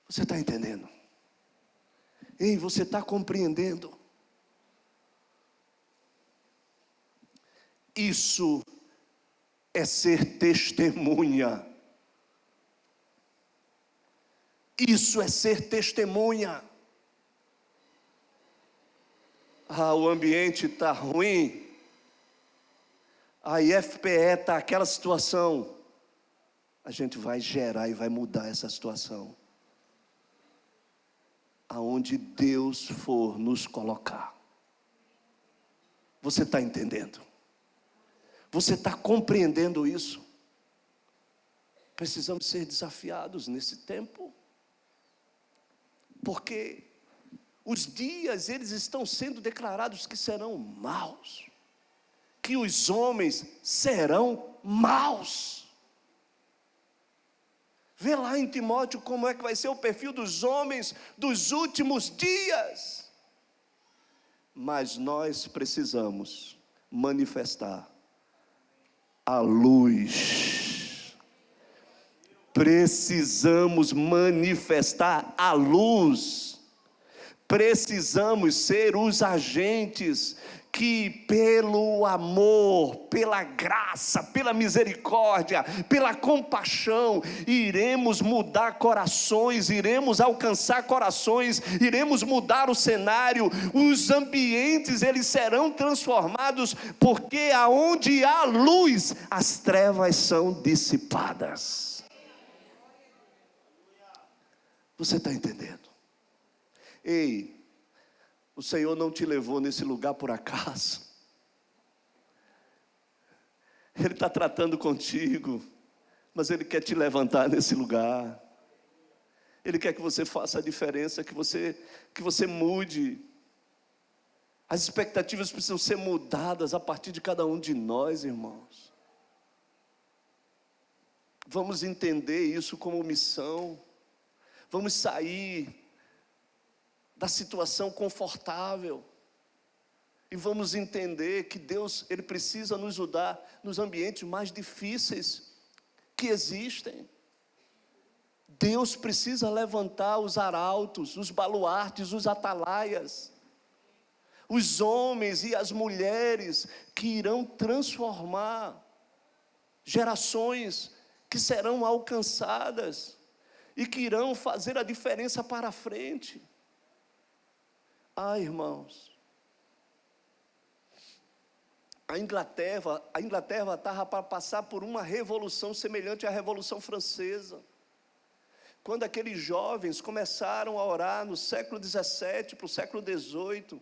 Você está entendendo? Ei, você está compreendendo? Isso é ser testemunha. Isso é ser testemunha. O ambiente está ruim. A IFPE está aquela situação. A gente vai gerar e vai mudar essa situação. Aonde Deus for nos colocar. Você está entendendo? Você está compreendendo isso? Precisamos ser desafiados nesse tempo, porque os dias eles estão sendo declarados que serão maus, que os homens serão maus. Vê lá em Timóteo como é que vai ser o perfil dos homens dos últimos dias. Mas nós precisamos manifestar a luz. Precisamos manifestar a luz. Precisamos ser os agentes que pelo amor, pela graça, pela misericórdia, pela compaixão, iremos mudar corações, iremos alcançar corações, iremos mudar o cenário, os ambientes eles serão transformados, porque aonde há luz, as trevas são dissipadas. Você está entendendo? Ei, o Senhor não te levou nesse lugar por acaso. Ele está tratando contigo, mas Ele quer te levantar nesse lugar. Ele quer que você faça a diferença, que você mude. As expectativas precisam ser mudadas a partir de cada um de nós, irmãos. Vamos entender isso como missão. Vamos sair da situação confortável e vamos entender que Deus, Ele precisa nos ajudar nos ambientes mais difíceis que existem. Deus precisa levantar os arautos, os baluartes, os atalaias, os homens e as mulheres que irão transformar gerações que serão alcançadas e que irão fazer a diferença para frente. Irmãos, a Inglaterra estava para passar por uma revolução semelhante à Revolução Francesa. Quando aqueles jovens começaram a orar no século XVII para o século XVIII,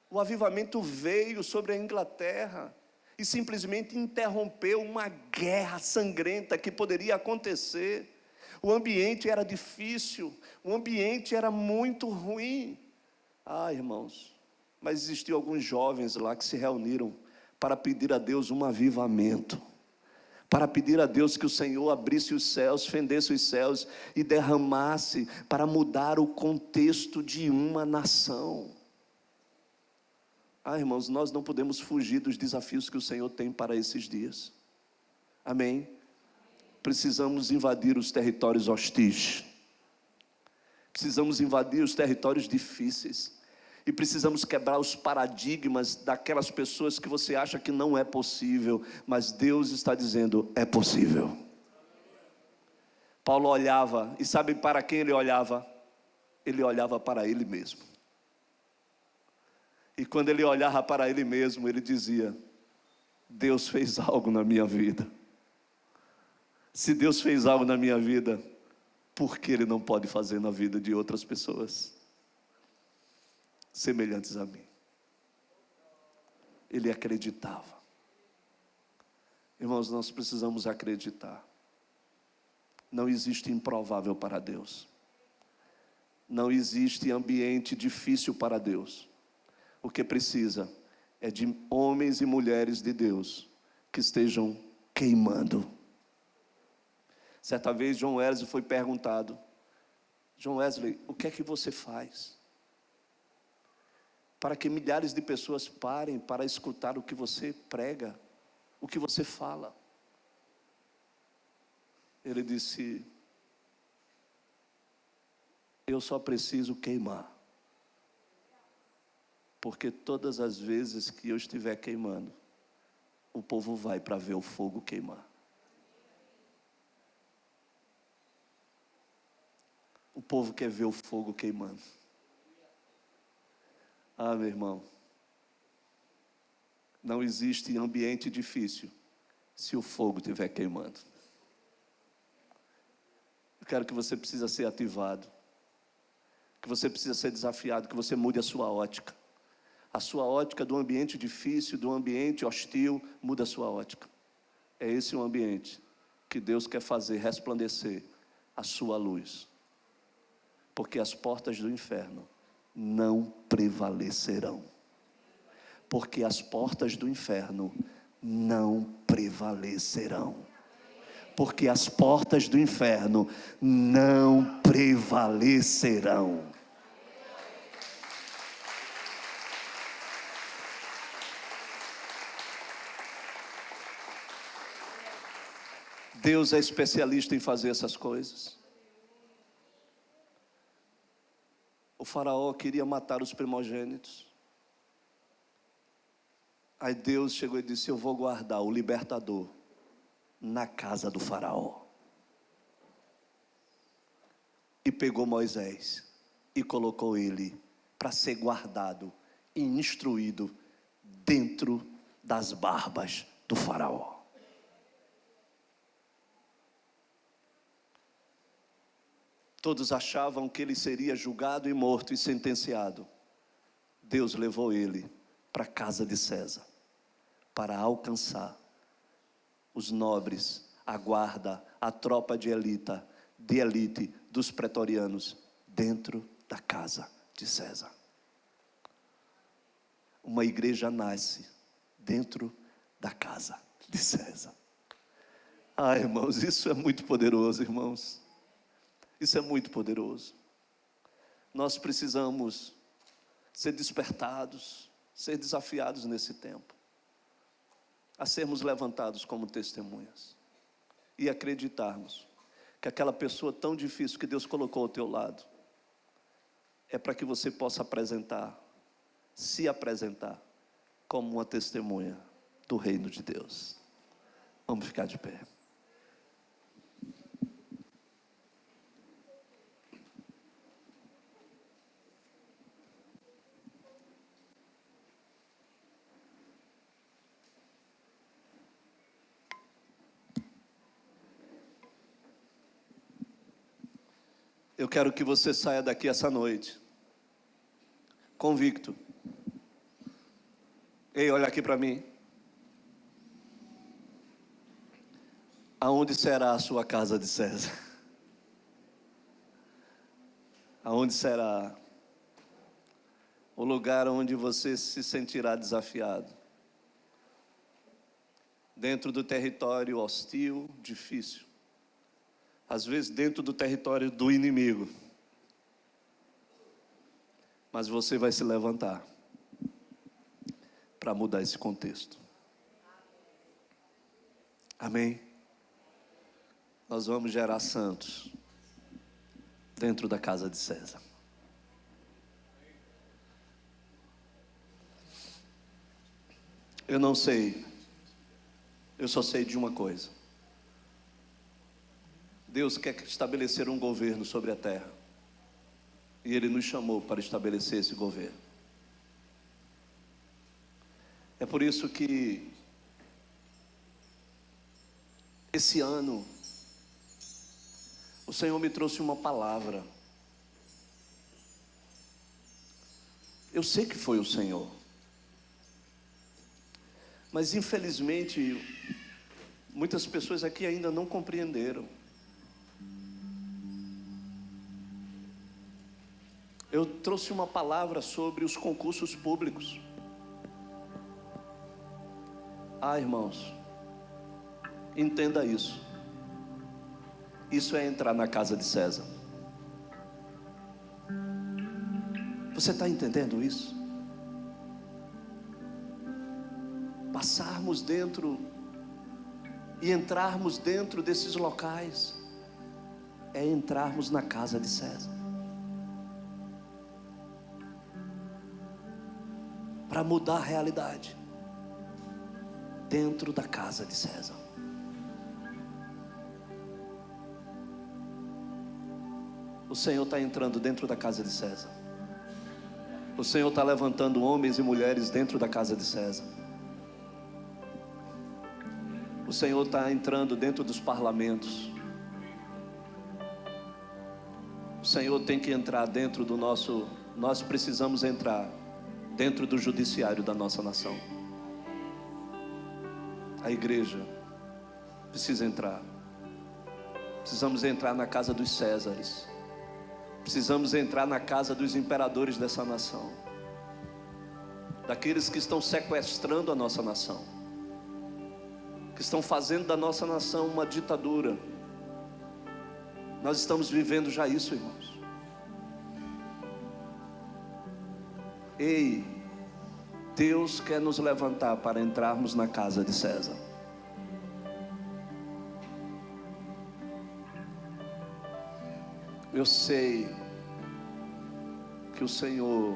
o avivamento veio sobre a Inglaterra e simplesmente interrompeu uma guerra sangrenta que poderia acontecer. O ambiente era difícil, o ambiente era muito ruim. Irmãos, mas existiam alguns jovens lá que se reuniram para pedir a Deus um avivamento, para pedir a Deus que o Senhor abrisse os céus, fendesse os céus e derramasse para mudar o contexto de uma nação. Irmãos, nós não podemos fugir dos desafios que o Senhor tem para esses dias. Amém? Precisamos invadir os territórios hostis. Precisamos invadir os territórios difíceis. E precisamos quebrar os paradigmas daquelas pessoas que você acha que não é possível, mas Deus está dizendo, é possível. Paulo olhava, e sabe para quem ele olhava? Ele olhava para ele mesmo. E quando ele olhava para ele mesmo, ele dizia, Deus fez algo na minha vida. Se Deus fez algo na minha vida, por que Ele não pode fazer na vida de outras pessoas semelhantes a mim? Ele acreditava. Irmãos, nós precisamos acreditar. Não existe improvável para Deus. Não existe ambiente difícil para Deus. O que precisa é de homens e mulheres de Deus que estejam queimando. Certa vez John Wesley foi perguntado, John Wesley, o que é que você faz para que milhares de pessoas parem para escutar o que você prega, o que você fala? Ele disse, eu só preciso queimar, porque todas as vezes que eu estiver queimando, o povo vai para ver o fogo queimar. O povo quer ver o fogo queimando. Ah, meu irmão, não existe ambiente difícil se o fogo estiver queimando. Eu quero que você precisa ser ativado, que você precisa ser desafiado, que você mude a sua ótica. A sua ótica do ambiente difícil, do ambiente hostil, muda a sua ótica. É esse o ambiente que Deus quer fazer resplandecer a sua luz. Porque as portas do inferno não prevalecerão. Porque as portas do inferno não prevalecerão. Porque as portas do inferno não prevalecerão. Deus é especialista em fazer essas coisas. O faraó queria matar os primogênitos. Aí Deus chegou e disse, eu vou guardar o libertador na casa do faraó. E pegou Moisés e colocou ele para ser guardado e instruído dentro das barbas do faraó. Todos achavam que ele seria julgado e morto e sentenciado. Deus levou ele para a casa de César, para alcançar os nobres, a guarda, a tropa de elite dos pretorianos, dentro da casa de César. Uma igreja nasce dentro da casa de César. Ah, irmãos, isso é muito poderoso, irmãos. Isso é muito poderoso. Nós precisamos ser despertados, ser desafiados nesse tempo, a sermos levantados como testemunhas e acreditarmos que aquela pessoa tão difícil que Deus colocou ao teu lado é para que você possa se apresentar como uma testemunha do reino de Deus. Vamos ficar de pé. Eu quero que você saia daqui essa noite convicto. Ei, olha aqui para mim. Aonde será a sua casa de César? Aonde será o lugar onde você se sentirá desafiado? Dentro do território hostil, difícil. Às vezes dentro do território do inimigo. Mas você vai se levantar para mudar esse contexto. Amém? Nós vamos gerar santos dentro da casa de César. Eu não sei. Eu só sei de uma coisa. Deus quer estabelecer um governo sobre a terra. E Ele nos chamou para estabelecer esse governo. É por isso que esse ano o Senhor me trouxe uma palavra. Eu sei que foi o Senhor, mas infelizmente muitas pessoas aqui ainda não compreenderam. Eu trouxe uma palavra sobre os concursos públicos. Irmãos, entenda isso. Isso é entrar na casa de César. Você está entendendo isso? Passarmos dentro e entrarmos dentro desses locais é entrarmos na casa de César. Para mudar a realidade dentro da casa de César. O Senhor está entrando dentro da casa de César. O Senhor está levantando homens e mulheres dentro da casa de César. O Senhor está entrando dentro dos parlamentos. O Senhor tem que entrar dentro do nosso... Nós precisamos entrar dentro do judiciário da nossa nação. A igreja precisa entrar. Precisamos entrar na casa dos Césares. Precisamos entrar na casa dos imperadores dessa nação, daqueles que estão sequestrando a nossa nação, que estão fazendo da nossa nação uma ditadura. Nós estamos vivendo já isso, irmãos. Ei, Deus quer nos levantar para entrarmos na casa de César. Eu sei que o Senhor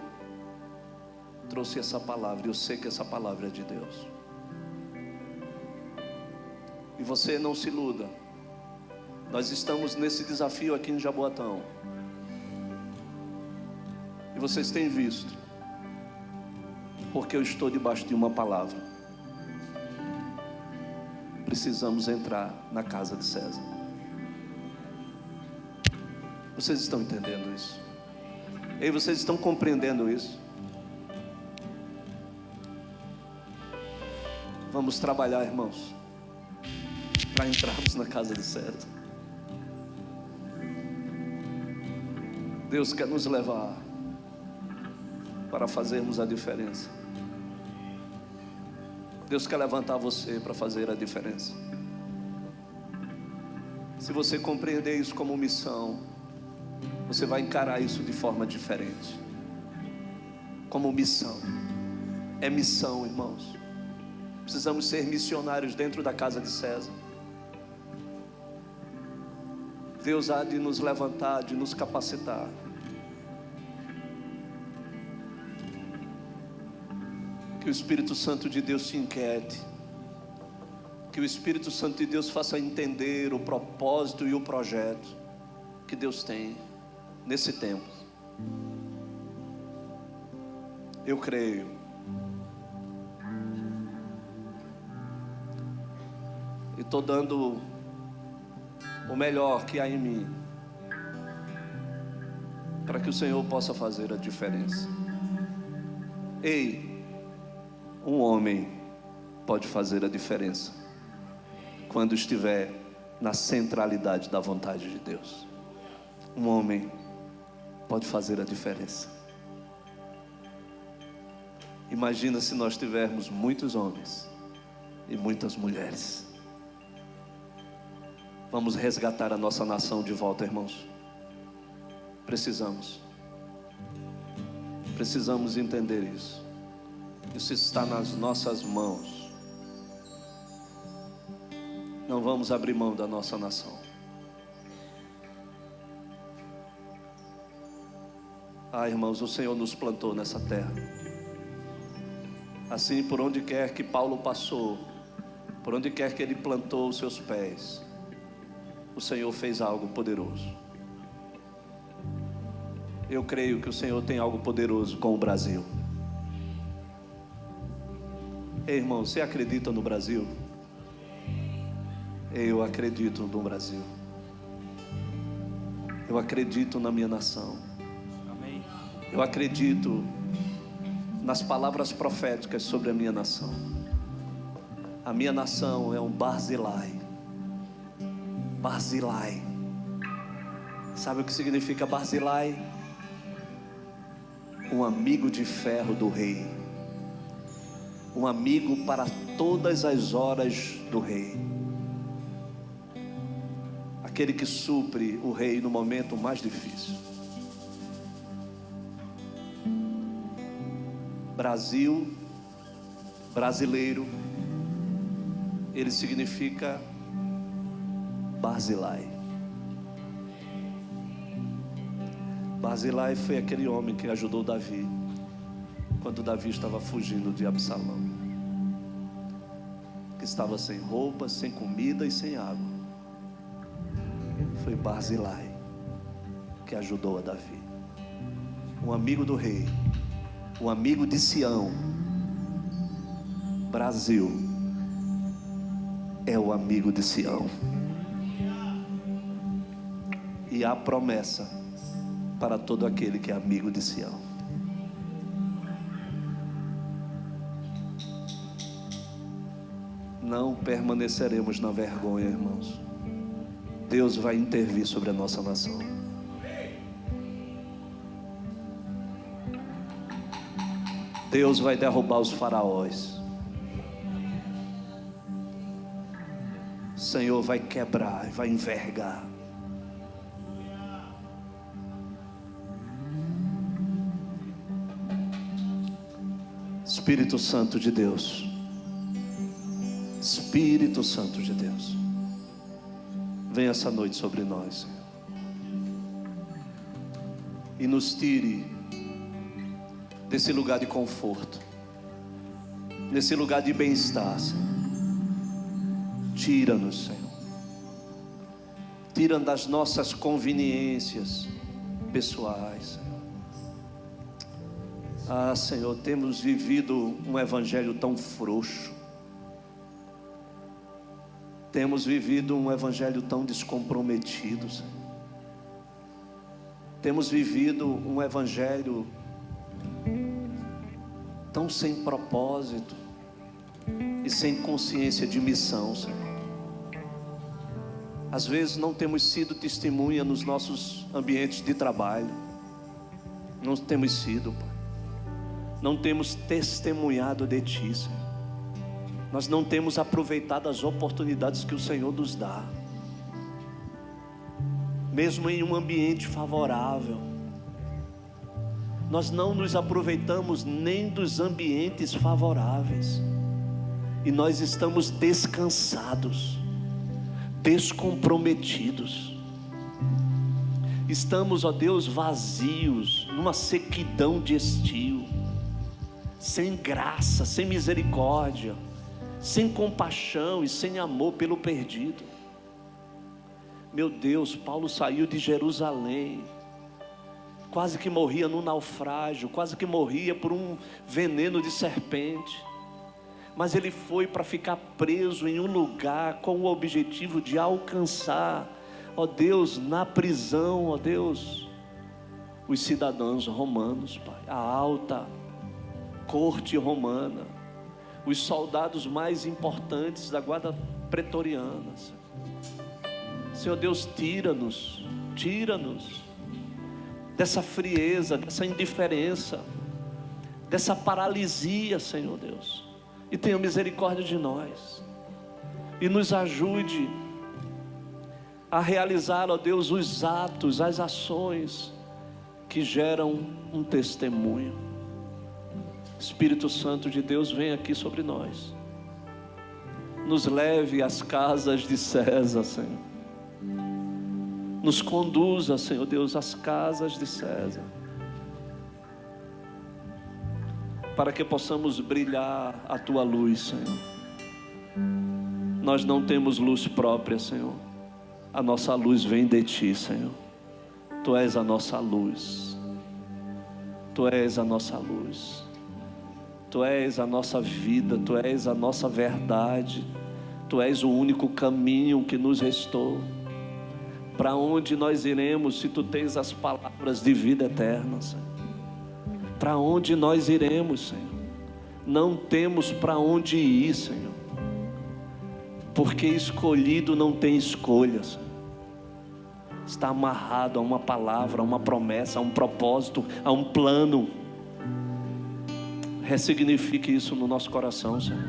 trouxe essa palavra, eu sei que essa palavra é de Deus. E você não se iluda. Nós estamos nesse desafio aqui em Jaboatão. E vocês têm visto, porque eu estou debaixo de uma palavra. Precisamos entrar na casa de César. Vocês estão entendendo isso? Ei, vocês estão compreendendo isso? Vamos trabalhar, irmãos, para entrarmos na casa de César. Deus quer nos levar para fazermos a diferença. Deus quer levantar você para fazer a diferença. Se você compreender isso como missão, você vai encarar isso de forma diferente. Como missão. É missão, irmãos. Precisamos ser missionários dentro da casa de César. Deus há de nos levantar, de nos capacitar. Que o Espírito Santo de Deus te inquiete. Que o Espírito Santo de Deus faça entender o propósito e o projeto que Deus tem nesse tempo. Eu creio. E estou dando o melhor que há em mim, para que o Senhor possa fazer a diferença. Ei, um homem pode fazer a diferença quando estiver na centralidade da vontade de Deus. Um homem pode fazer a diferença. Imagina se nós tivermos muitos homens e muitas mulheres. Vamos resgatar a nossa nação de volta, irmãos. Precisamos entender isso. Isso está nas nossas mãos. Não vamos abrir mão da nossa nação. Irmãos, o Senhor nos plantou nessa terra. Assim, por onde quer que Paulo passou, por onde quer que ele plantou os seus pés, o Senhor fez algo poderoso. Eu creio que o Senhor tem algo poderoso com o Brasil. Ei, irmão, você acredita no Brasil? Eu acredito no Brasil. Eu acredito na minha nação. Amém. Eu acredito nas palavras proféticas sobre a minha nação. A minha nação é um Barzilai. Barzilai. Sabe o que significa Barzilai? Um amigo de ferro do rei. Um amigo para todas as horas do rei. Aquele que supre o rei no momento mais difícil. Brasil, brasileiro, ele significa Barzilai. Barzilai foi aquele homem que ajudou Davi quando Davi estava fugindo de Absalão, que estava sem roupa, sem comida e sem água. Foi Barzilai que ajudou a Davi. Um amigo do rei, um amigo de Sião. Brasil é o amigo de Sião. E há promessa para todo aquele que é amigo de Sião. Não permaneceremos na vergonha, irmãos. Deus vai intervir sobre a nossa nação. Deus vai derrubar os faraós. O Senhor vai quebrar e vai envergar. Espírito Santo de Deus. Espírito Santo de Deus. Vem essa noite sobre nós, Senhor. E nos tire desse lugar de conforto, nesse lugar de bem-estar, Senhor. Tira-nos, Senhor. Tira das nossas conveniências pessoais, Senhor. Ah, Senhor, temos vivido um evangelho tão frouxo. Temos vivido um evangelho tão descomprometido, Senhor. Temos vivido um evangelho tão sem propósito e sem consciência de missão, Senhor. Às vezes não temos sido testemunha nos nossos ambientes de trabalho. Não temos sido, Pai. Não temos testemunhado de Ti, Senhor. Nós não temos aproveitado as oportunidades que o Senhor nos dá. Mesmo em um ambiente favorável, nós não nos aproveitamos nem dos ambientes favoráveis. E nós estamos descansados, descomprometidos. Estamos, ó Deus, vazios, numa sequidão de estio, sem graça, sem misericórdia, sem compaixão e sem amor pelo perdido. Meu Deus, Paulo saiu de Jerusalém, quase que morria no naufrágio, quase que morria por um veneno de serpente, mas ele foi para ficar preso em um lugar com o objetivo de alcançar, ó Deus, na prisão, ó Deus, os cidadãos romanos, Pai, a alta corte romana, os soldados mais importantes da guarda pretoriana. Senhor Deus, tira-nos dessa frieza, dessa indiferença, dessa paralisia, Senhor Deus, e tenha misericórdia de nós, e nos ajude a realizar, ó Deus, os atos, as ações que geram um testemunho. Espírito Santo de Deus, vem aqui sobre nós, nos leve às casas de César, Senhor, nos conduza, Senhor Deus, às casas de César, para que possamos brilhar a Tua luz, Senhor. Nós não temos luz própria, Senhor. A nossa luz vem de Ti, Senhor. Tu és a nossa luz. Tu és a nossa luz. Tu és a nossa vida. Tu és a nossa verdade. Tu és o único caminho que nos restou. Para onde nós iremos se Tu tens as palavras de vida eterna, Senhor? Para onde nós iremos, Senhor? Não temos para onde ir, Senhor. Porque escolhido não tem escolha, Senhor. Está amarrado a uma palavra, a uma promessa, a um propósito, a um plano. Ressignifique isso no nosso coração, Senhor.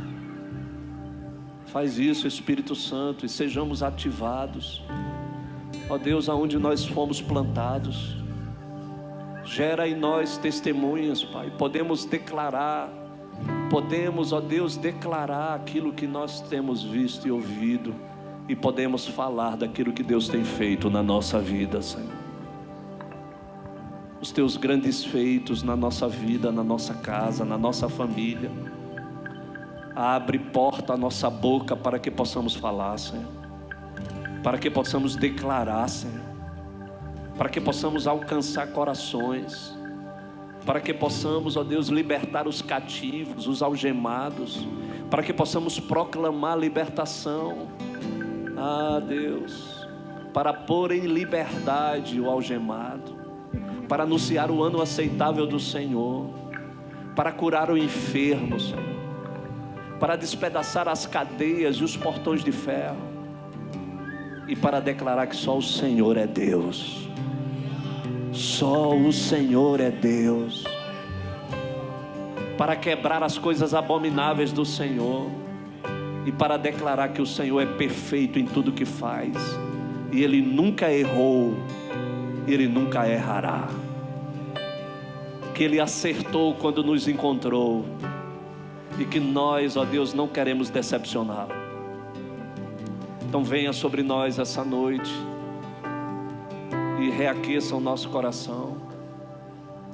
Faz isso, Espírito Santo, e sejamos ativados. Ó Deus, aonde nós fomos plantados, gera em nós testemunhas, Pai. Podemos declarar, ó Deus, declarar aquilo que nós temos visto e ouvido, e podemos falar daquilo que Deus tem feito na nossa vida, Senhor. Os Teus grandes feitos na nossa vida, na nossa casa, na nossa família. Abre porta a nossa boca para que possamos falar, Senhor. Para que possamos declarar, Senhor. Para que possamos alcançar corações. Para que possamos, ó Deus, libertar os cativos, os algemados. Para que possamos proclamar libertação. Ah, Deus, para pôr em liberdade o algemado, para anunciar o ano aceitável do Senhor, para curar o enfermo, Senhor, para despedaçar as cadeias e os portões de ferro, e para declarar que só o Senhor é Deus. Só o Senhor é Deus. Para quebrar as coisas abomináveis do Senhor, e para declarar que o Senhor é perfeito em tudo que faz, e Ele nunca errou, Ele nunca errará. Que Ele acertou quando nos encontrou, e que nós, ó Deus, não queremos decepcioná-lo. Então venha sobre nós essa noite e reaqueça o nosso coração.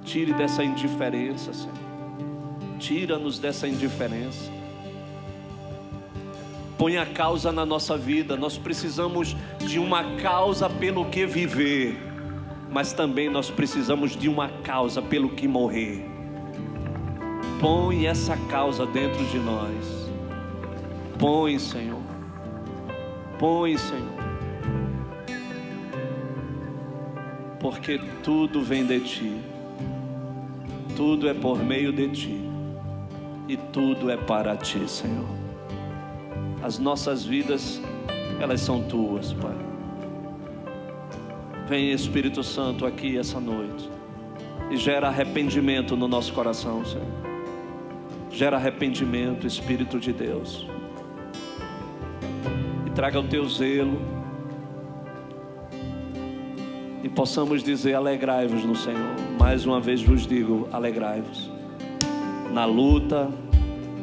Tire dessa indiferença, Senhor. Tira-nos dessa indiferença. Põe a causa na nossa vida. Nós precisamos de uma causa pelo que viver, mas também nós precisamos de uma causa pelo que morrer. Põe essa causa dentro de nós. Põe, Senhor. Põe, Senhor. Porque tudo vem de Ti. Tudo é por meio de Ti. E tudo é para Ti, Senhor. As nossas vidas, elas são Tuas, Pai. Vem, Espírito Santo, aqui essa noite e gera arrependimento no nosso coração, Senhor. Gera arrependimento, Espírito de Deus. E traga o Teu zelo. E possamos dizer: alegrai-vos no Senhor. Mais uma vez vos digo: alegrai-vos. Na luta,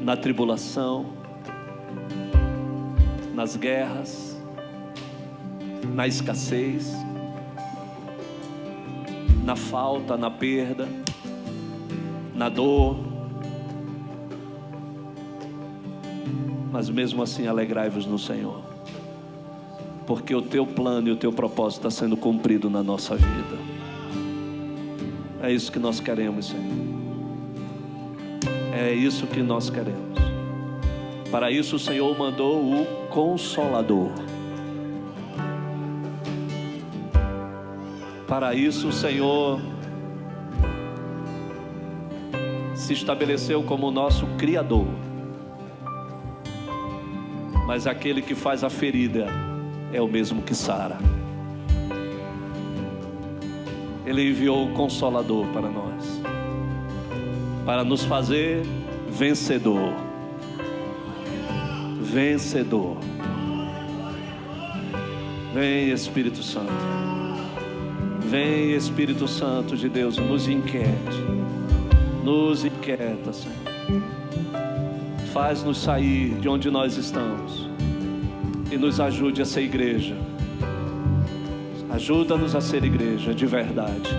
na tribulação, nas guerras, na escassez, na falta, na perda, na dor. Mas mesmo assim alegrai-vos no Senhor, porque o Teu plano e o Teu propósito está sendo cumprido na nossa vida. É isso que nós queremos, Senhor. É isso que nós queremos. Para isso o Senhor mandou o Consolador. Para isso o Senhor se estabeleceu como nosso Criador. Mas aquele que faz a ferida é o mesmo que sara. Ele enviou o Consolador para nós, para nos fazer vencedor. Vencedor. Vem, Espírito Santo. Vem, Espírito Santo de Deus, nos inquiete. Nos inquieta, Senhor. Faz-nos sair de onde nós estamos e nos ajude a ser igreja. Ajuda-nos a ser igreja de verdade.